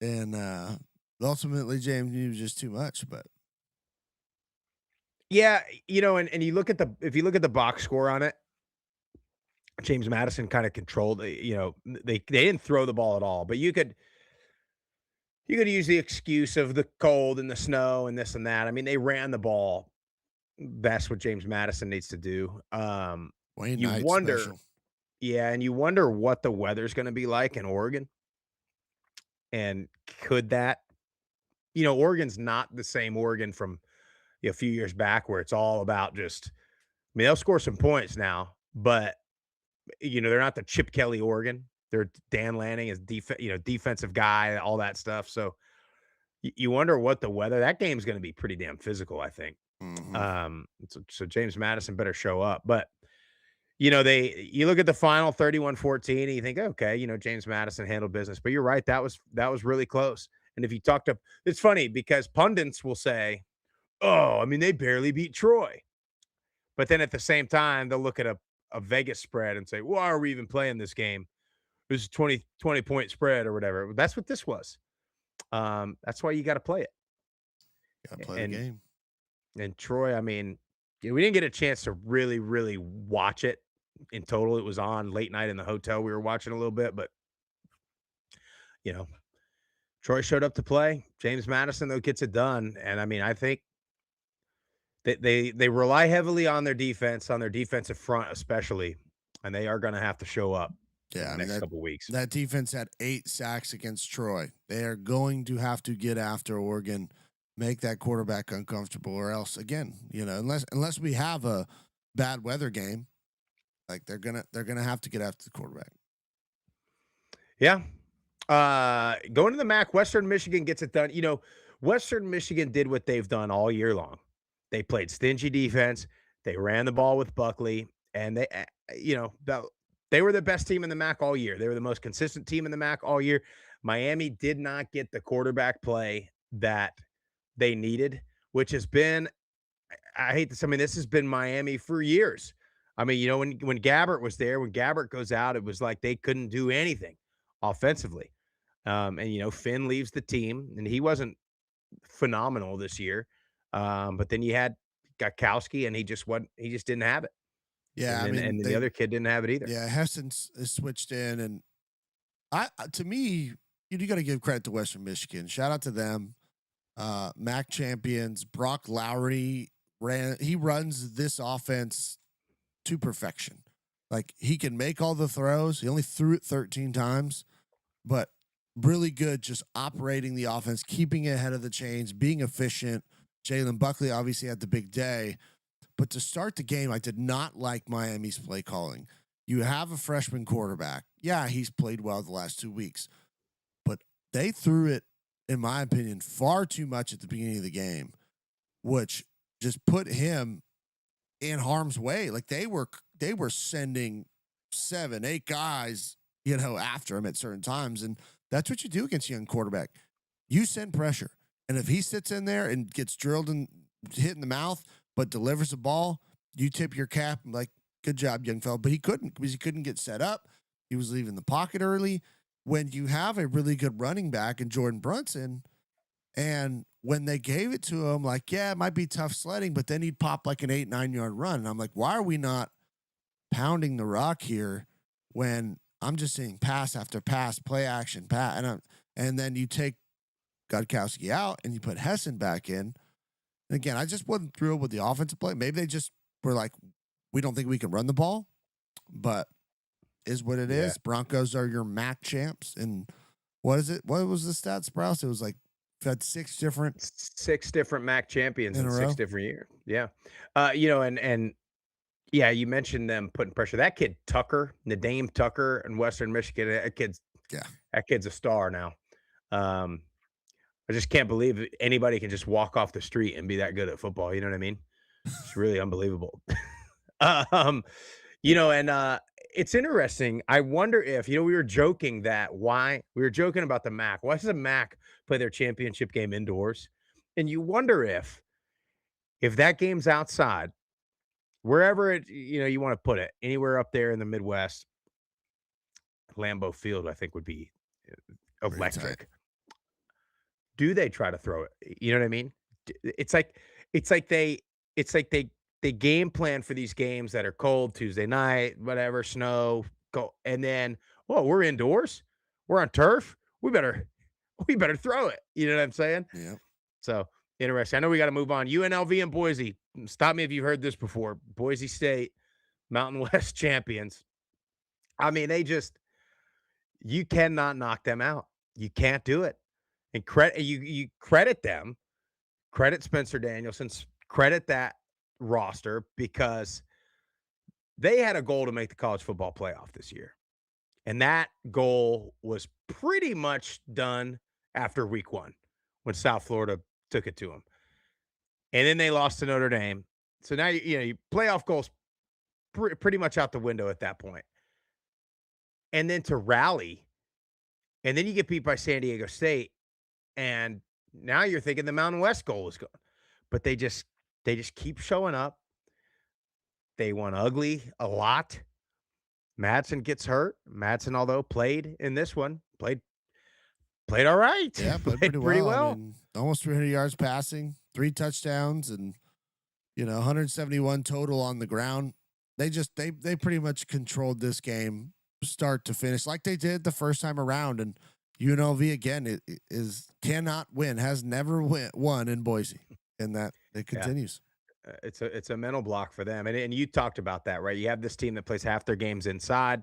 And ultimately, James knew just too much, but. Yeah. And if you look at the box score on it, James Madison kind of controlled, they didn't throw the ball at all, but you could use the excuse of the cold and the snow and this and that. I mean, they ran the ball. That's what James Madison needs to do. You wonder, and you wonder what the weather's going to be like in Oregon. And could that, Oregon's not the same Oregon from a few years back where it's all about just, I mean, they'll score some points now, but they're not the Chip Kelly Oregon. They're Dan Lanning is defensive guy, all that stuff. So you wonder what the weather, that game's going to be pretty damn physical, I think. Mm-hmm. So James Madison better show up. But, you look at the final 31-14 and you think, okay, James Madison handled business. But you're right. That was really close. And if you it's funny because pundits will say, oh, I mean, they barely beat Troy. But then at the same time, they'll look at a Vegas spread and say, why are we even playing this game? This is 20 point spread or whatever. That's what this was. That's why you got to play it. Got to play the game. And Troy, I mean, we didn't get a chance to really, really watch it in total. It was on late night in the hotel. We were watching a little bit, but Troy showed up to play. James Madison, though, gets it done. And I mean, I think they rely heavily on their defense, on their defensive front, especially, and they are going to have to show up. Yeah, in the next couple weeks. That defense had 8 sacks against Troy. They are going to have to get after Oregon, make that quarterback uncomfortable, or else again, unless we have a bad weather game, like they're gonna have to get after the quarterback. Yeah. Going to the MAC, Western Michigan gets it done. Western Michigan did what they've done all year long. They played stingy defense. They ran the ball with Buckley, and they were the best team in the MAC all year. They were the most consistent team in the MAC all year. Miami did not get the quarterback play that they needed, which has been, I hate this. I mean, this has been Miami for years. I mean, when Gabbert was there, when Gabbert goes out, it was like they couldn't do anything offensively. And Finn leaves the team, and he wasn't phenomenal this year. But then you had Gakowski, and he just didn't have it. Yeah, And then the other kid didn't have it either. Yeah, Hessen's is switched in, and to me, you got to give credit to Western Michigan. Shout out to them, MAC champions. Brock Lowry runs this offense to perfection. Like, he can make all the throws. He only threw it 13 times, but really good just operating the offense, keeping it ahead of the chains, being efficient. Jalen Buckley obviously had the big day. But to start the game, I did not like Miami's play calling. You have a freshman quarterback. Yeah, he's played well the last 2 weeks. But they threw it, in my opinion, far too much at the beginning of the game, which just put him in harm's way. Like, they were sending 7, 8 guys, after him at certain times. And that's what you do against a young quarterback. You send pressure. And if he sits in there and gets drilled and hit in the mouth, but delivers the ball, you tip your cap, like, good job, young fella. But he couldn't, because he couldn't get set up. He was leaving the pocket early. When you have a really good running back in Jordan Brunson, and when they gave it to him, like, yeah, it might be tough sledding, but then he'd pop like an 8-9 yard run. And I'm like, why are we not pounding the rock here when I'm just seeing pass after pass, play action, pass? And then you take Godkowski out and you put Hessen back in. And again, I just wasn't thrilled with the offensive play. Maybe they just were like, we don't think we can run the ball, but is what it is. Broncos are your MAC champs. And what is it? What was the stat, Sprouse? It was like, had 6 different MAC champions in 6 different years. Yeah. You mentioned them putting pressure. That kid Tucker, Nadeem Tucker in Western Michigan, that kid's a star now. I just can't believe anybody can just walk off the street and be that good at football. You know what I mean? It's really unbelievable. It's interesting. I wonder if, we were joking about the MAC. Why does the MAC play their championship game indoors? And you wonder if that game's outside, wherever you want to put it, anywhere up there in the Midwest, Lambeau Field, I think, would be electric. Do they try to throw it? You know what I mean? It's like they game plan for these games that are cold, Tuesday night, whatever, snow, go, and then, we're indoors, we're on turf, we better throw it. You know what I'm saying? Yeah. So interesting. I know we got to move on. UNLV and Boise. Stop me if you've heard this before. Boise State, Mountain West champions. I mean, you cannot knock them out. You can't do it. And you credit them, credit Spencer Danielson, credit that roster, because they had a goal to make the college football playoff this year. And that goal was pretty much done after week 1 when South Florida took it to them. And then they lost to Notre Dame. So now, your playoff goals pretty much out the window at that point. And then to rally, and then you get beat by San Diego State. And now you're thinking the Mountain West goal is gone. But they just keep showing up. They won ugly a lot. Madsen gets hurt. Madsen, although played in this one, played all right. Yeah, played pretty well. I mean, almost 300 yards passing, 3 touchdowns, and 171 total on the ground. They pretty much controlled this game start to finish, like they did the first time around. And UNLV again cannot win, has never won in Boise, and that it continues. It's a mental block for them, and you talked about that, right? You have this team that plays half their games inside.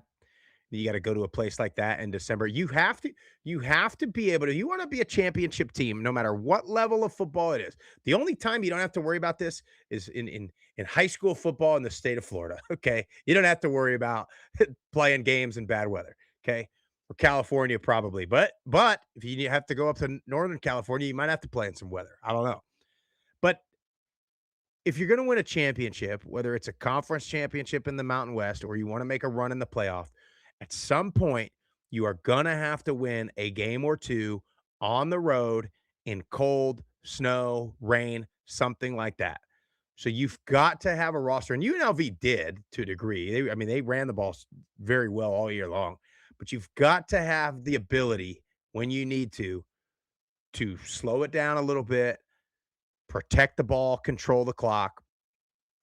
You got to go to a place like that in December. You have to be able to. You want to be a championship team, no matter what level of football it is. The only time you don't have to worry about this is in high school football in the state of Florida. Okay, you don't have to worry about playing games in bad weather. Okay. Or California, probably. But if you have to go up to Northern California, you might have to play in some weather. I don't know. But if you're going to win a championship, whether it's a conference championship in the Mountain West or you want to make a run in the playoff, at some point you are going to have to win a game or two on the road in cold, snow, rain, something like that. So you've got to have a roster, and UNLV did to a degree. They ran the ball very well all year long, but you've got to have the ability when you need to slow it down a little bit, protect the ball, control the clock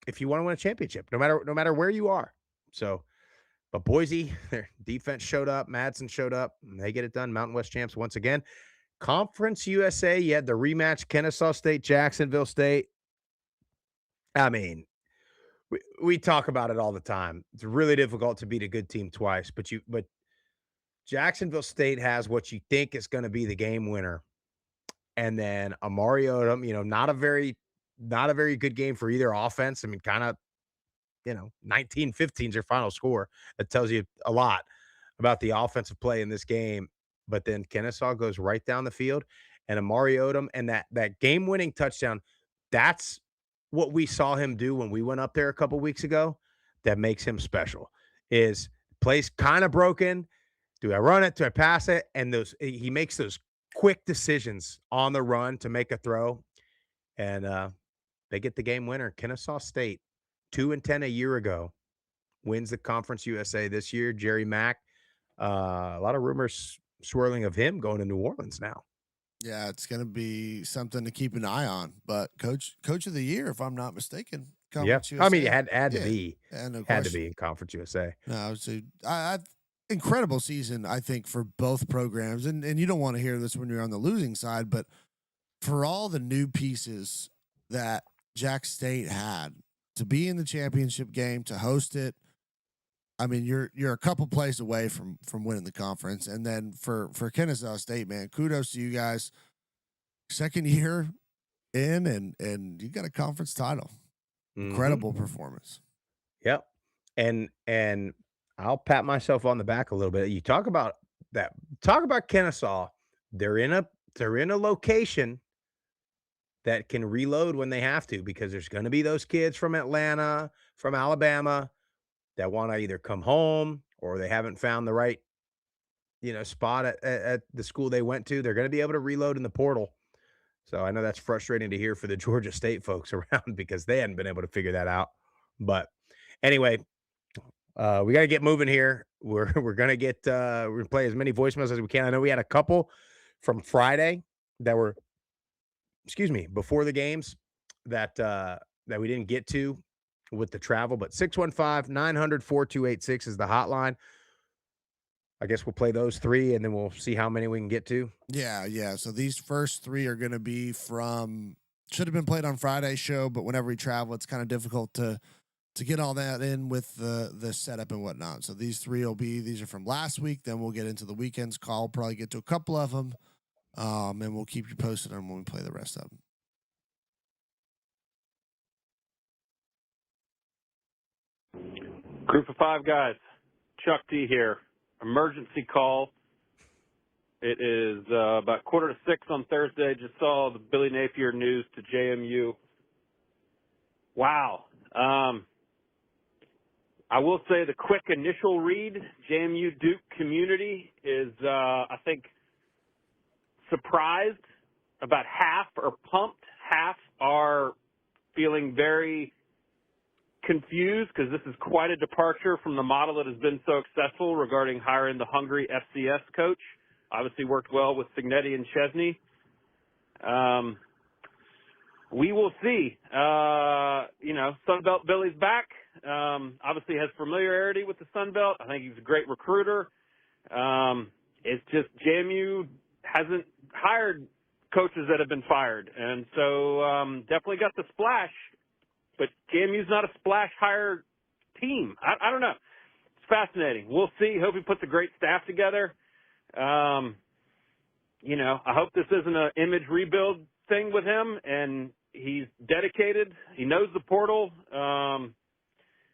if you want to win a championship, no matter where you are. So, but Boise, their defense showed up, Madsen showed up, and they get it done. Mountain West champs once again. Conference USA, you had the rematch, Kennesaw State, Jacksonville State. I mean, we talk about it all the time. It's really difficult to beat a good team twice, but Jacksonville State has what you think is going to be the game winner. And then Amari Odom, not a very good game for either offense. I mean, kind of, 19-15 is your final score. That tells you a lot about the offensive play in this game. But then Kennesaw goes right down the field, and Amari Odom and that game-winning touchdown, that's what we saw him do when we went up there a couple weeks ago. That makes him special. Is plays kind of broken. Do I run it? Do I pass it? And he makes those quick decisions on the run to make a throw, and they get the game winner. Kennesaw State, 2-10 a year ago, wins the Conference USA this year. Jerry Mack, a lot of rumors swirling of him going to New Orleans now. Yeah, it's going to be something to keep an eye on. But coach of the year, if I'm not mistaken. Yeah, I mean, it had to be. And had to be in Conference USA. No, it's incredible season, I think, for both programs. And you don't want to hear this when you're on the losing side, but for all the new pieces that Jack State had to be in the championship game, to host it, I mean, you're a couple plays away from winning the conference. And then for Kennesaw State, man, kudos to you guys. Second year in, and you got a conference title. Incredible performance. Yep. And I'll pat myself on the back a little bit. You talk about that. Talk about Kennesaw. They're in a location that can reload when they have to, because there's going to be those kids from Atlanta, from Alabama, that want to either come home or they haven't found the right, spot at the school they went to. They're going to be able to reload in the portal. So I know that's frustrating to hear for the Georgia State folks around, because they hadn't been able to figure that out. But anyway, we got to get moving here. We're going to play as many voicemails as we can. I know we had a couple from Friday that were, before the games that we didn't get to with the travel, but 615-900-4286 is the hotline. I guess we'll play those three, and then we'll see how many we can get to. Yeah. So these first three are going to be should have been played on Friday's show, but whenever we travel, it's kind of difficult to get all that in with the setup and whatnot. So these are from last week. Then we'll get into the weekend's call. Probably get to a couple of them, and we'll keep you posted on when we play the rest of them. Group of five guys, Chuck D here. Emergency call. It is about 5:45 on Thursday. Just saw the Billy Napier news to JMU. Wow. I will say the quick initial read, JMU Duke community is, I think, surprised. About half are pumped. Half are feeling very confused, because this is quite a departure from the model that has been so successful regarding hiring the hungry FCS coach. Obviously worked well with Signetti and Chesney. We will see. Sunbelt Billy's back. Obviously has familiarity with the Sunbelt. I think he's a great recruiter. It's just JMU hasn't hired coaches that have been fired. And so definitely got the splash. But JMU's not a splash hire team. I don't know. It's fascinating. We'll see. Hope he puts a great staff together. I hope this isn't an image rebuild thing with him, and he's dedicated. He knows the portal.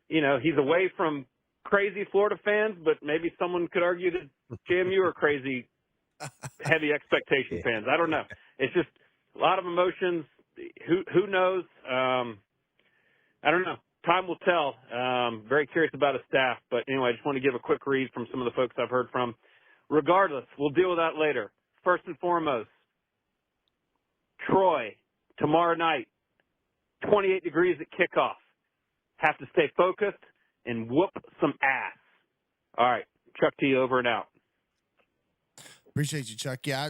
He's away from crazy Florida fans, but maybe someone could argue that JMU are crazy, heavy expectation fans. I don't know. It's just a lot of emotions. Who knows? I don't know. Time will tell. Very curious about his staff. But anyway, I just want to give a quick read from some of the folks I've heard from. Regardless, we'll deal with that later. First and foremost, Troy, tomorrow night, 28 degrees at kickoff. Have to stay focused and whoop some ass. All right, Chuck T, over and out. Appreciate you, Chuck. Yeah,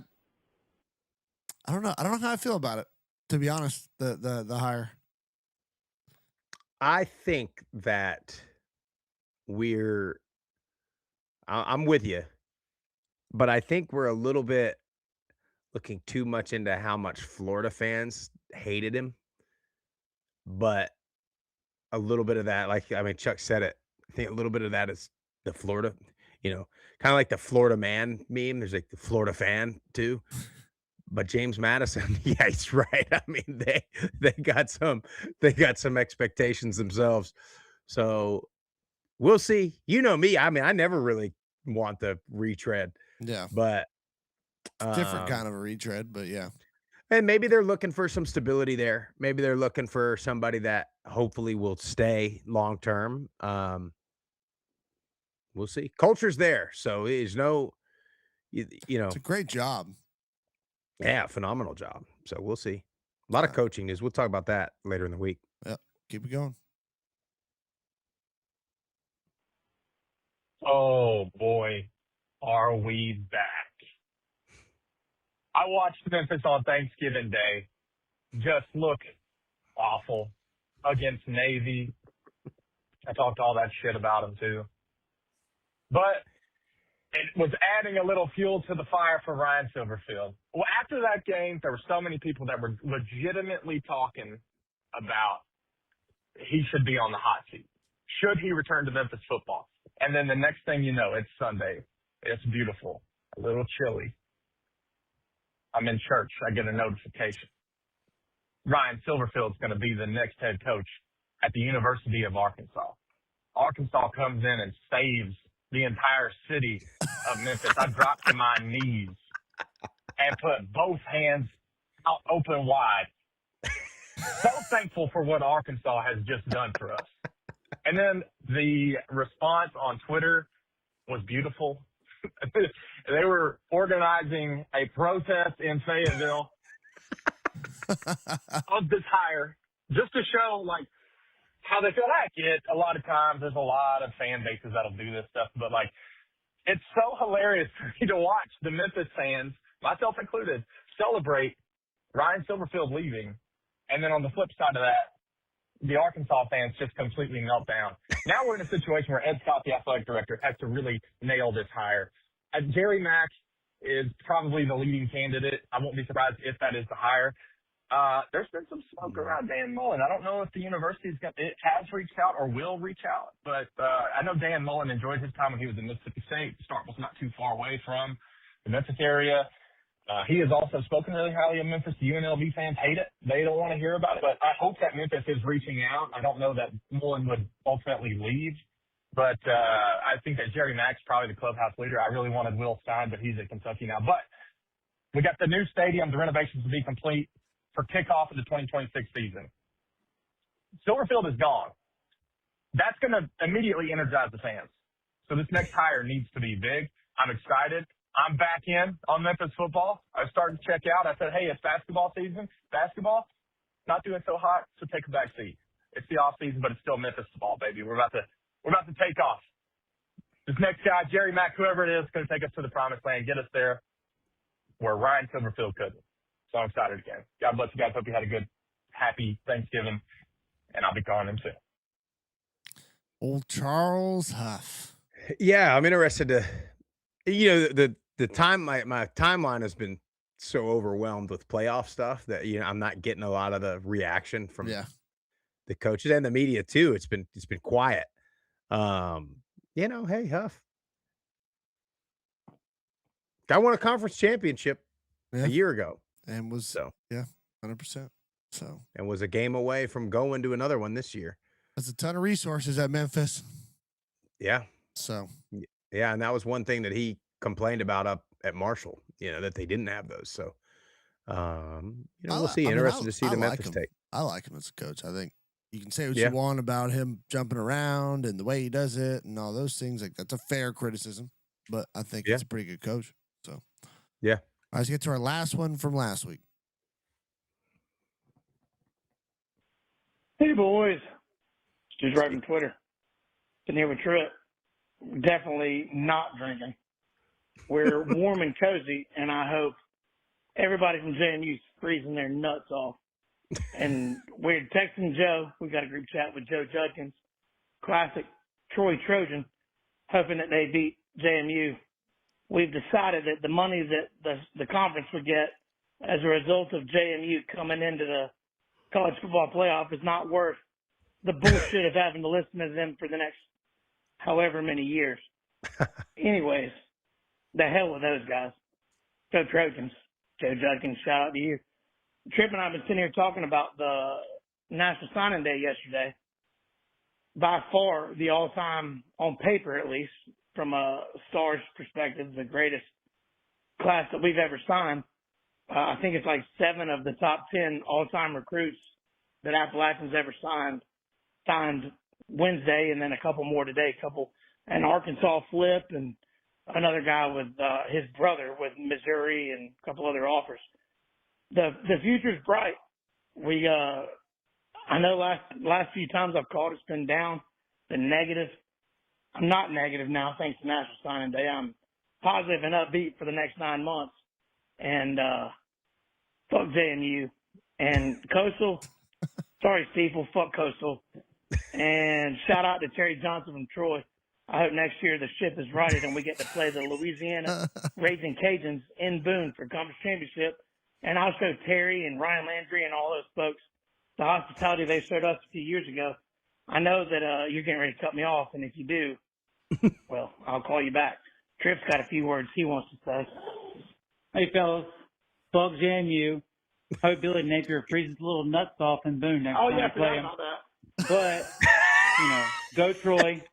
I don't know. I don't know how I feel about it, to be honest. The hire. I think that I'm with you, but I think we're a little bit looking too much into how much Florida fans hated him. But a little bit of that, like, I mean, Chuck said it. I think a little bit of that is the Florida, kind of like the Florida man meme. There's like the Florida fan too. But James Madison, yeah, he's right. I mean, they got some expectations themselves. So we'll see. You know me. I mean, I never really want the retread. Yeah. But different kind of a retread, but yeah. And maybe they're looking for some stability there. Maybe they're looking for somebody that hopefully will stay long term. We'll see. Culture's there, so there's no, It's a great job. Yeah, phenomenal job. So we'll see. A lot of coaching news. We'll talk about that later in the week. Yep. Keep it going. Oh boy, are we back? I watched Memphis on Thanksgiving Day just look awful against Navy. I talked all that shit about them too. But it was adding a little fuel to the fire for Ryan Silverfield. Well, after that game, there were so many people that were legitimately talking about he should be on the hot seat. Should he return to Memphis football? And then the next thing you know, it's Sunday. It's beautiful. A little chilly. I'm in church. I get a notification. Ryan Silverfield's going to be the next head coach at the University of Arkansas. Arkansas comes in and saves the entire city of Memphis. I dropped to my knees and put both hands out open wide. So thankful for what Arkansas has just done for us. And then the response on Twitter was beautiful. They were organizing a protest in Fayetteville of this hire just to show, like, how they feel. I get a lot of times there's a lot of fan bases that'll do this stuff, but, like, it's so hilarious for me to watch the Memphis fans, myself included, celebrate Ryan Silverfield leaving. And then on the flip side of that, the Arkansas fans just completely melt down. Now we're in a situation where Ed Scott, the athletic director, has to really nail this hire. Jerry Mack is probably the leading candidate. I won't be surprised if that is the hire. There's been some smoke around Dan Mullen. I don't know if the university has reached out or will reach out, but I know Dan Mullen enjoyed his time when he was in Mississippi State. Starkville's not too far away from the Memphis area. He has also spoken really highly of Memphis. The UNLV fans hate it. They don't want to hear about it, but I hope that Memphis is reaching out. I don't know that Mullen would ultimately leave, but I think that Jerry Mack's probably the clubhouse leader. I really wanted Will Stein, but he's at Kentucky now. But we got the new stadium, the renovations to be complete for kickoff of the 2026 season. Silverfield is gone. That's going to immediately energize the fans. So this next hire needs to be big. I'm excited. I'm back in on Memphis football. I started to check out. I said, hey, it's basketball season. Basketball, not doing so hot, so take a back seat. It's the off season, but it's still Memphis football, baby. We're about to take off. This next guy, Jerry Mack, whoever it is going to take us to the promised land, get us there where Ryan Silverfield couldn't. So I'm excited again. God bless you guys. Hope you had a good, happy Thanksgiving, and I'll be calling him soon. Old Charles Huff. Yeah, I'm interested to, the time, my timeline has been so overwhelmed with playoff stuff that, I'm not getting a lot of the reaction from the coaches and the media too. It's been quiet. Hey, Huff. Guy won a conference championship a year ago. And was 100%. So and was a game away from going to another one this year. There's a ton of resources at Memphis. Yeah. So yeah, and that was one thing that he complained about up at Marshall, that they didn't have those. So we'll see. Interested to see the Memphis take. I like him as a coach. I think You can say what Yeah. you want about him jumping around and the way he does it and all those things. Like, that's a fair criticism, but I think Yeah. he's a pretty good coach. So, Yeah. all right, let's get to our last one from last week. Hey, boys. Just right from Twitter. Been here with Trip. Definitely not drinking. We're warm and cozy, and I hope everybody from JMU is freezing their nuts off. And we're texting Joe. We got a group chat with Joe Judkins, classic Troy Trojan, hoping that they beat JMU. We've decided that the money that the conference would get as a result of JMU coming into the college football playoff is not worth the bullshit of having to listen to them for the next however many years. Anyways, the hell with those guys. Go Trojans. Joe Judkins, shout out to you. Tripp and I have been sitting here talking about the National Signing Day yesterday. By far, the all-time, on paper at least, from a Stars perspective, the greatest class that we've ever signed. I think it's like 7 of the top 10 all-time recruits that Appalachians ever signed Wednesday, and then a couple more today. And Arkansas Flip, and another guy with his brother with Missouri, and a couple other offers. The future's bright. I know last few times I've called, it's been down, been negative. I'm not negative now, thanks to National Signing Day. I'm positive and upbeat for the next 9 months. And fuck JMU. And Coastal, sorry, Steeple, fuck Coastal. And shout out to Terry Johnson from Troy. I hope next year the ship is righted and we get to play the Louisiana Raging Cajuns in Boone for conference championship. And I'll show Terry and Ryan Landry and all those folks the hospitality they showed us a few years ago. I know that you're getting ready to cut me off, and if you do, well, I'll call you back. Tripp's got a few words he wants to say. Hey, fellas. Fuck JMU. Hope Billy Napier freezes his little nuts off in Boone next time we play him. But, go Troy.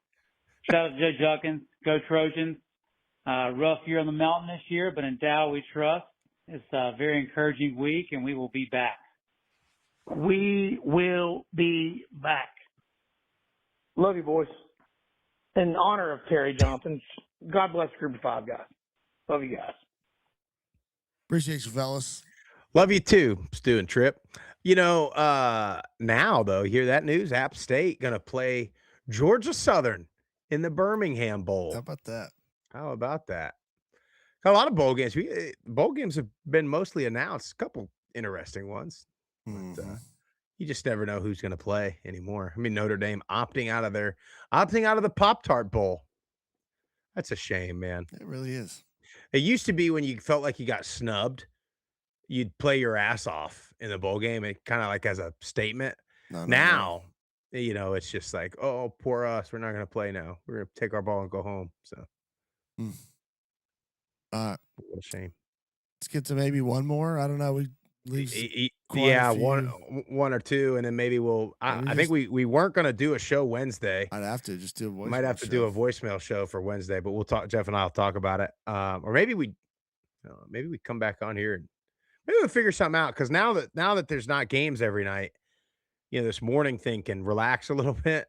Shout out to Joe Judkins. Go Trojans. Rough year on the mountain this year, but in Dow we trust. It's a very encouraging week, and we will be back. We will be back. Love you, boys. In honor of Terry Johnson, God bless Group of 5 guys. Love you guys. Appreciate you, fellas. Love you too, Stu and Trip. Now, though, hear that news? App State going to play Georgia Southern in the Birmingham Bowl. How about that? How about that? Got a lot of bowl games. Bowl games have been mostly announced. A couple interesting ones. But, you just never know who's going to play anymore. I mean, Notre Dame opting out of the Pop-Tart Bowl. That's a shame, man. It really is. It used to be when you felt like you got snubbed, you'd play your ass off in the bowl game, and kind of like as a statement. Now, it's just like, oh, poor us. We're not going to play now. We're going to take our ball and go home. So, what a shame. Let's get to maybe one more. I don't know. We leave. Yeah, one or two, and then maybe we'll. I think we weren't going to do a show Wednesday. I'd have to just do a voicemail. Might have to do a voicemail show for Wednesday, but we'll talk. Jeff and I'll talk about it. Or maybe we come back on here and maybe we'll figure something out, because now that there's not games every night, this morning thing can relax a little bit.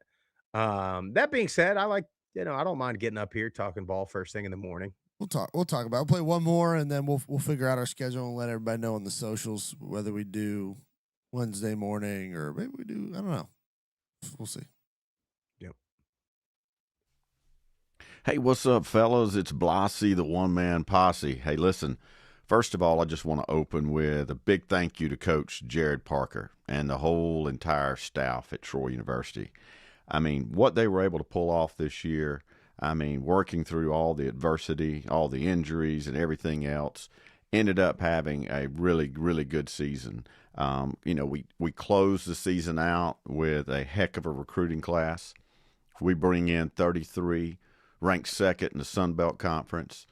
That being said, I don't mind getting up here talking ball first thing in the morning. We'll talk about it. We'll play one more, and then we'll figure out our schedule and let everybody know on the socials whether we do Wednesday morning or maybe we do. I don't know. We'll see. Yep. Hey, what's up, fellas? It's Blassie, the one-man posse. Hey, listen, first of all, I just want to open with a big thank you to Coach Jared Parker and the whole entire staff at Troy University. I mean, what they were able to pull off this year, working through all the adversity, all the injuries and everything else, ended up having a really, really good season. We closed the season out with a heck of a recruiting class. We bring in 33, ranked second in the Sun Belt Conference.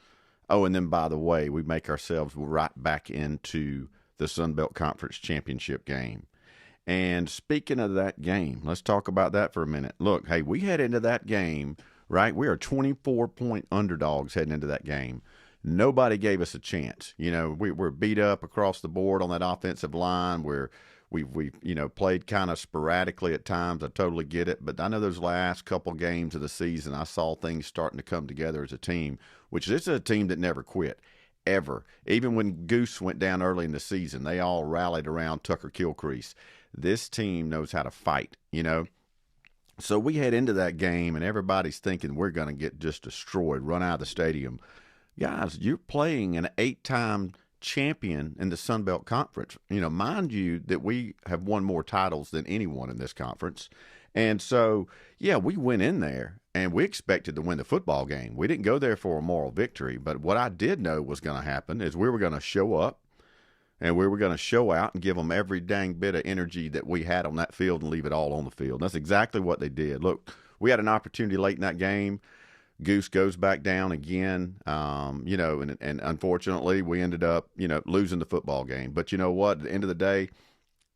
Oh, and then, by the way, we make ourselves right back into the Sun Belt Conference championship game. And speaking of that game, let's talk about that for a minute. Look, hey, we head into that game, right? We are 24-point underdogs heading into that game. Nobody gave us a chance. We're beat up across the board on that offensive line. We're We've played kind of sporadically at times. I totally get it, but I know those last couple games of the season, I saw things starting to come together as a team, which this is a team that never quit, ever. Even when Goose went down early in the season, they all rallied around Tucker Kilcrease. This team knows how to fight, So we head into that game, and everybody's thinking we're going to get just destroyed, run out of the stadium. Guys, you're playing an 8-time champion in the Sun Belt Conference. Mind you that we have won more titles than anyone in this conference. And so, yeah, we went in there and we expected to win the football game. We didn't go there for a moral victory, but what I did know was going to happen is we were going to show up and we were going to show out and give them every dang bit of energy that we had on that field and leave it all on the field. And that's exactly what they did. Look, we had an opportunity late in that game. Goose goes back down again, and unfortunately we ended up, losing the football game. But you know what? At the end of the day,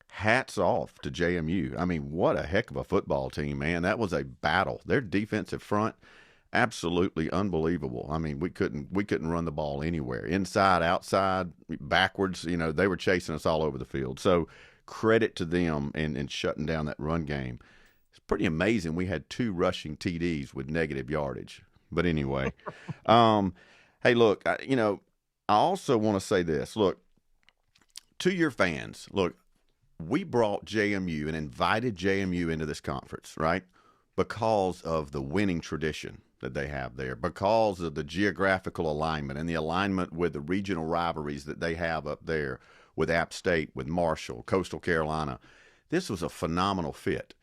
hats off to JMU. I mean, what a heck of a football team, man. That was a battle. Their defensive front, absolutely unbelievable. I mean, we couldn't run the ball anywhere. Inside, outside, backwards, they were chasing us all over the field. So credit to them in shutting down that run game. It's pretty amazing. We had 2 rushing TDs with negative yardage. But anyway, hey, look, I also want to say this. Look, to your fans, look, we brought JMU and invited JMU into this conference, right, because of the winning tradition that they have there, because of the geographical alignment and the alignment with the regional rivalries that they have up there with App State, with Marshall, Coastal Carolina. This was a phenomenal fit.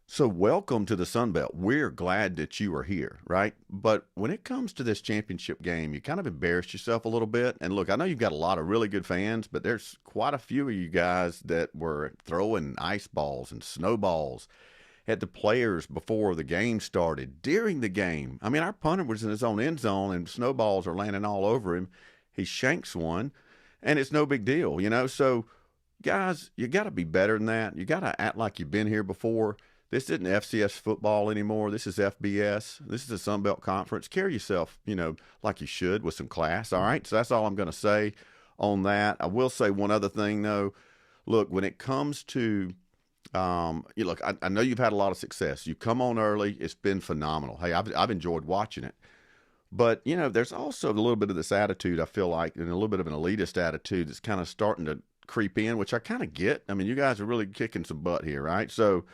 So welcome to the Sun Belt. We're glad that you are here, right? But when it comes to this championship game, you kind of embarrassed yourself a little bit. And look, I know you've got a lot of really good fans, but there's quite a few of you guys that were throwing ice balls and snowballs at the players before the game started, during the game. I mean, our punter was in his own end zone and snowballs are landing all over him. He shanks one, and it's no big deal, So, guys, you got to be better than that. You got to act like you've been here before. This isn't FCS football anymore. This is FBS. This is the Sun Belt Conference. Carry yourself, like you should, with some class. All right. So that's all I'm going to say on that. I will say one other thing, though. Look, when it comes to, look, I know you've had a lot of success. You come on early. It's been phenomenal. Hey, I've enjoyed watching it. But, there's also a little bit of this attitude, I feel like, and a little bit of an elitist attitude that's kind of starting to creep in, which I kind of get. I mean, you guys are really kicking some butt here, right? So,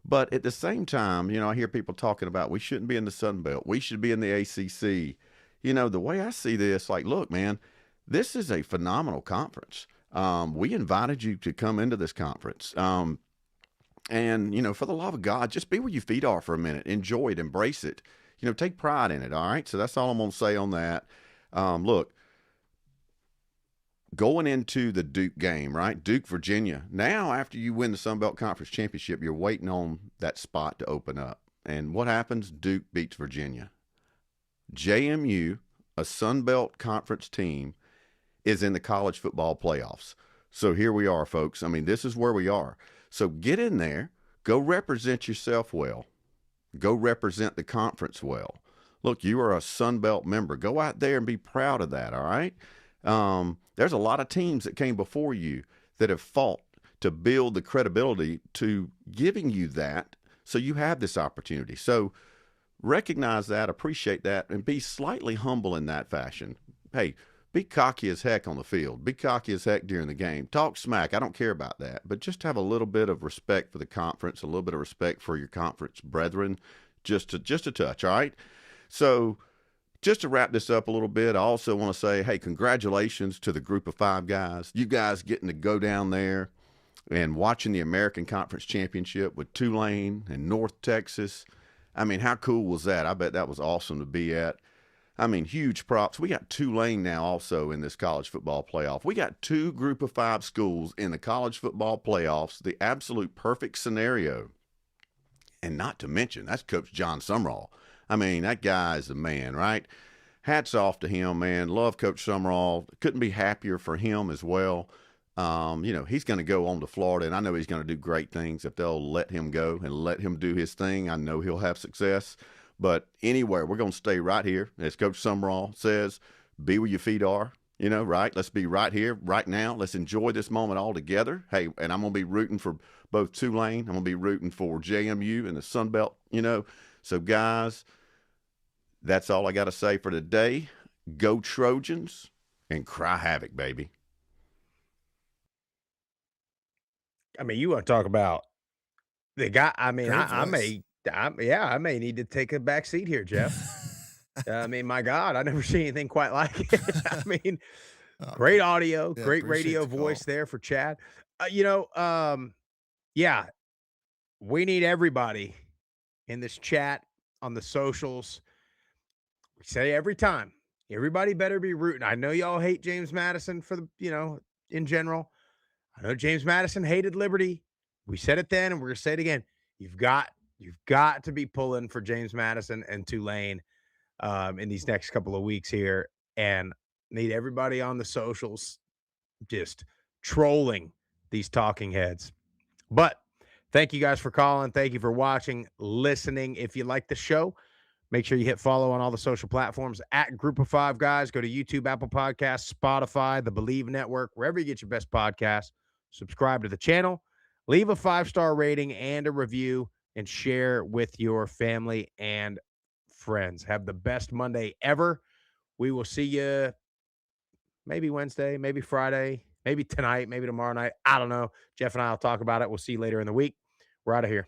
but at the same time, I hear people talking about we shouldn't be in the Sun Belt. We should be in the ACC. The way I see this, like, look, man, this is a phenomenal conference. We invited you to come into this conference. And, for the love of God, just be where your feet are for a minute. Enjoy it. Embrace it. Take pride in it, all right? So that's all I'm going to say on that. Look, going into the Duke game, right? Duke, Virginia. Now, after you win the Sun Belt Conference Championship, you're waiting on that spot to open up. And what happens? Duke beats Virginia. JMU, a Sun Belt Conference team, is in the college football playoffs. So here we are, folks. I mean, this is where we are. So get in there. Go represent yourself well. Go represent the conference well. Look, you are a Sun Belt member. Go out there and be proud of that, all right? There's a lot of teams that came before you that have fought to build the credibility to giving you that, so you have this opportunity. So recognize that, appreciate that, and be slightly humble in that fashion. Hey, be cocky as heck on the field. Be cocky as heck during the game. Talk smack. I don't care about that. But just have a little bit of respect for the conference, a little bit of respect for your conference brethren, just a touch, all right? So just to wrap this up a little bit, I also want to say, hey, congratulations to the group of 5 guys. You guys getting to go down there and watching the American Conference Championship with Tulane and North Texas. I mean, how cool was that? I bet that was awesome to be at. I mean, huge props. We got Tulane now also in this college football playoff. We got 2 group of 5 schools in the college football playoffs, the absolute perfect scenario. And not to mention, that's Coach John Sumrall. I mean, that guy's the man, right? Hats off to him, man. Love Coach Sumrall. Couldn't be happier for him as well. He's going to go on to Florida, and I know he's going to do great things if they'll let him go and let him do his thing. I know he'll have success. But anyway, we're going to stay right here. As Coach Sumrall says, be where your feet are, Right? Let's be right here, right now. Let's enjoy this moment all together. Hey, and I'm going to be rooting for both Tulane. I'm going to be rooting for JMU and the Sun Belt, So, guys, that's all I got to say for today. Go Trojans and cry havoc, baby. I mean, you want to talk about the guy. I mean, Great I voice. may need to take a back seat here, Jeff. I mean, my God, I never seen anything quite like it. I mean, great audio, Yeah, great appreciate radio the call. voice there for Chad. Yeah, we need everybody in this chat on the socials. We say every time, everybody better be rooting. I know y'all hate James Madison for in general. I know James Madison hated Liberty. We said it then, and we're gonna say it again. You've got to be pulling for James Madison and Tulane in these next couple of weeks here, and need everybody on the socials just trolling these talking heads. But thank you guys for calling. Thank you for watching, listening. If you like the show, make sure you hit follow on all the social platforms at Group of Five Guys. Go to YouTube, Apple Podcasts, Spotify, the Believe Network, wherever you get your best podcasts. Subscribe to the channel, leave a 5-star rating and a review, and share with your family and friends. Have the best Monday ever. We will see you maybe Wednesday, maybe Friday, maybe tonight, maybe tomorrow night. I don't know. Jeff and I will talk about it. We'll see you later in the week. We're out of here.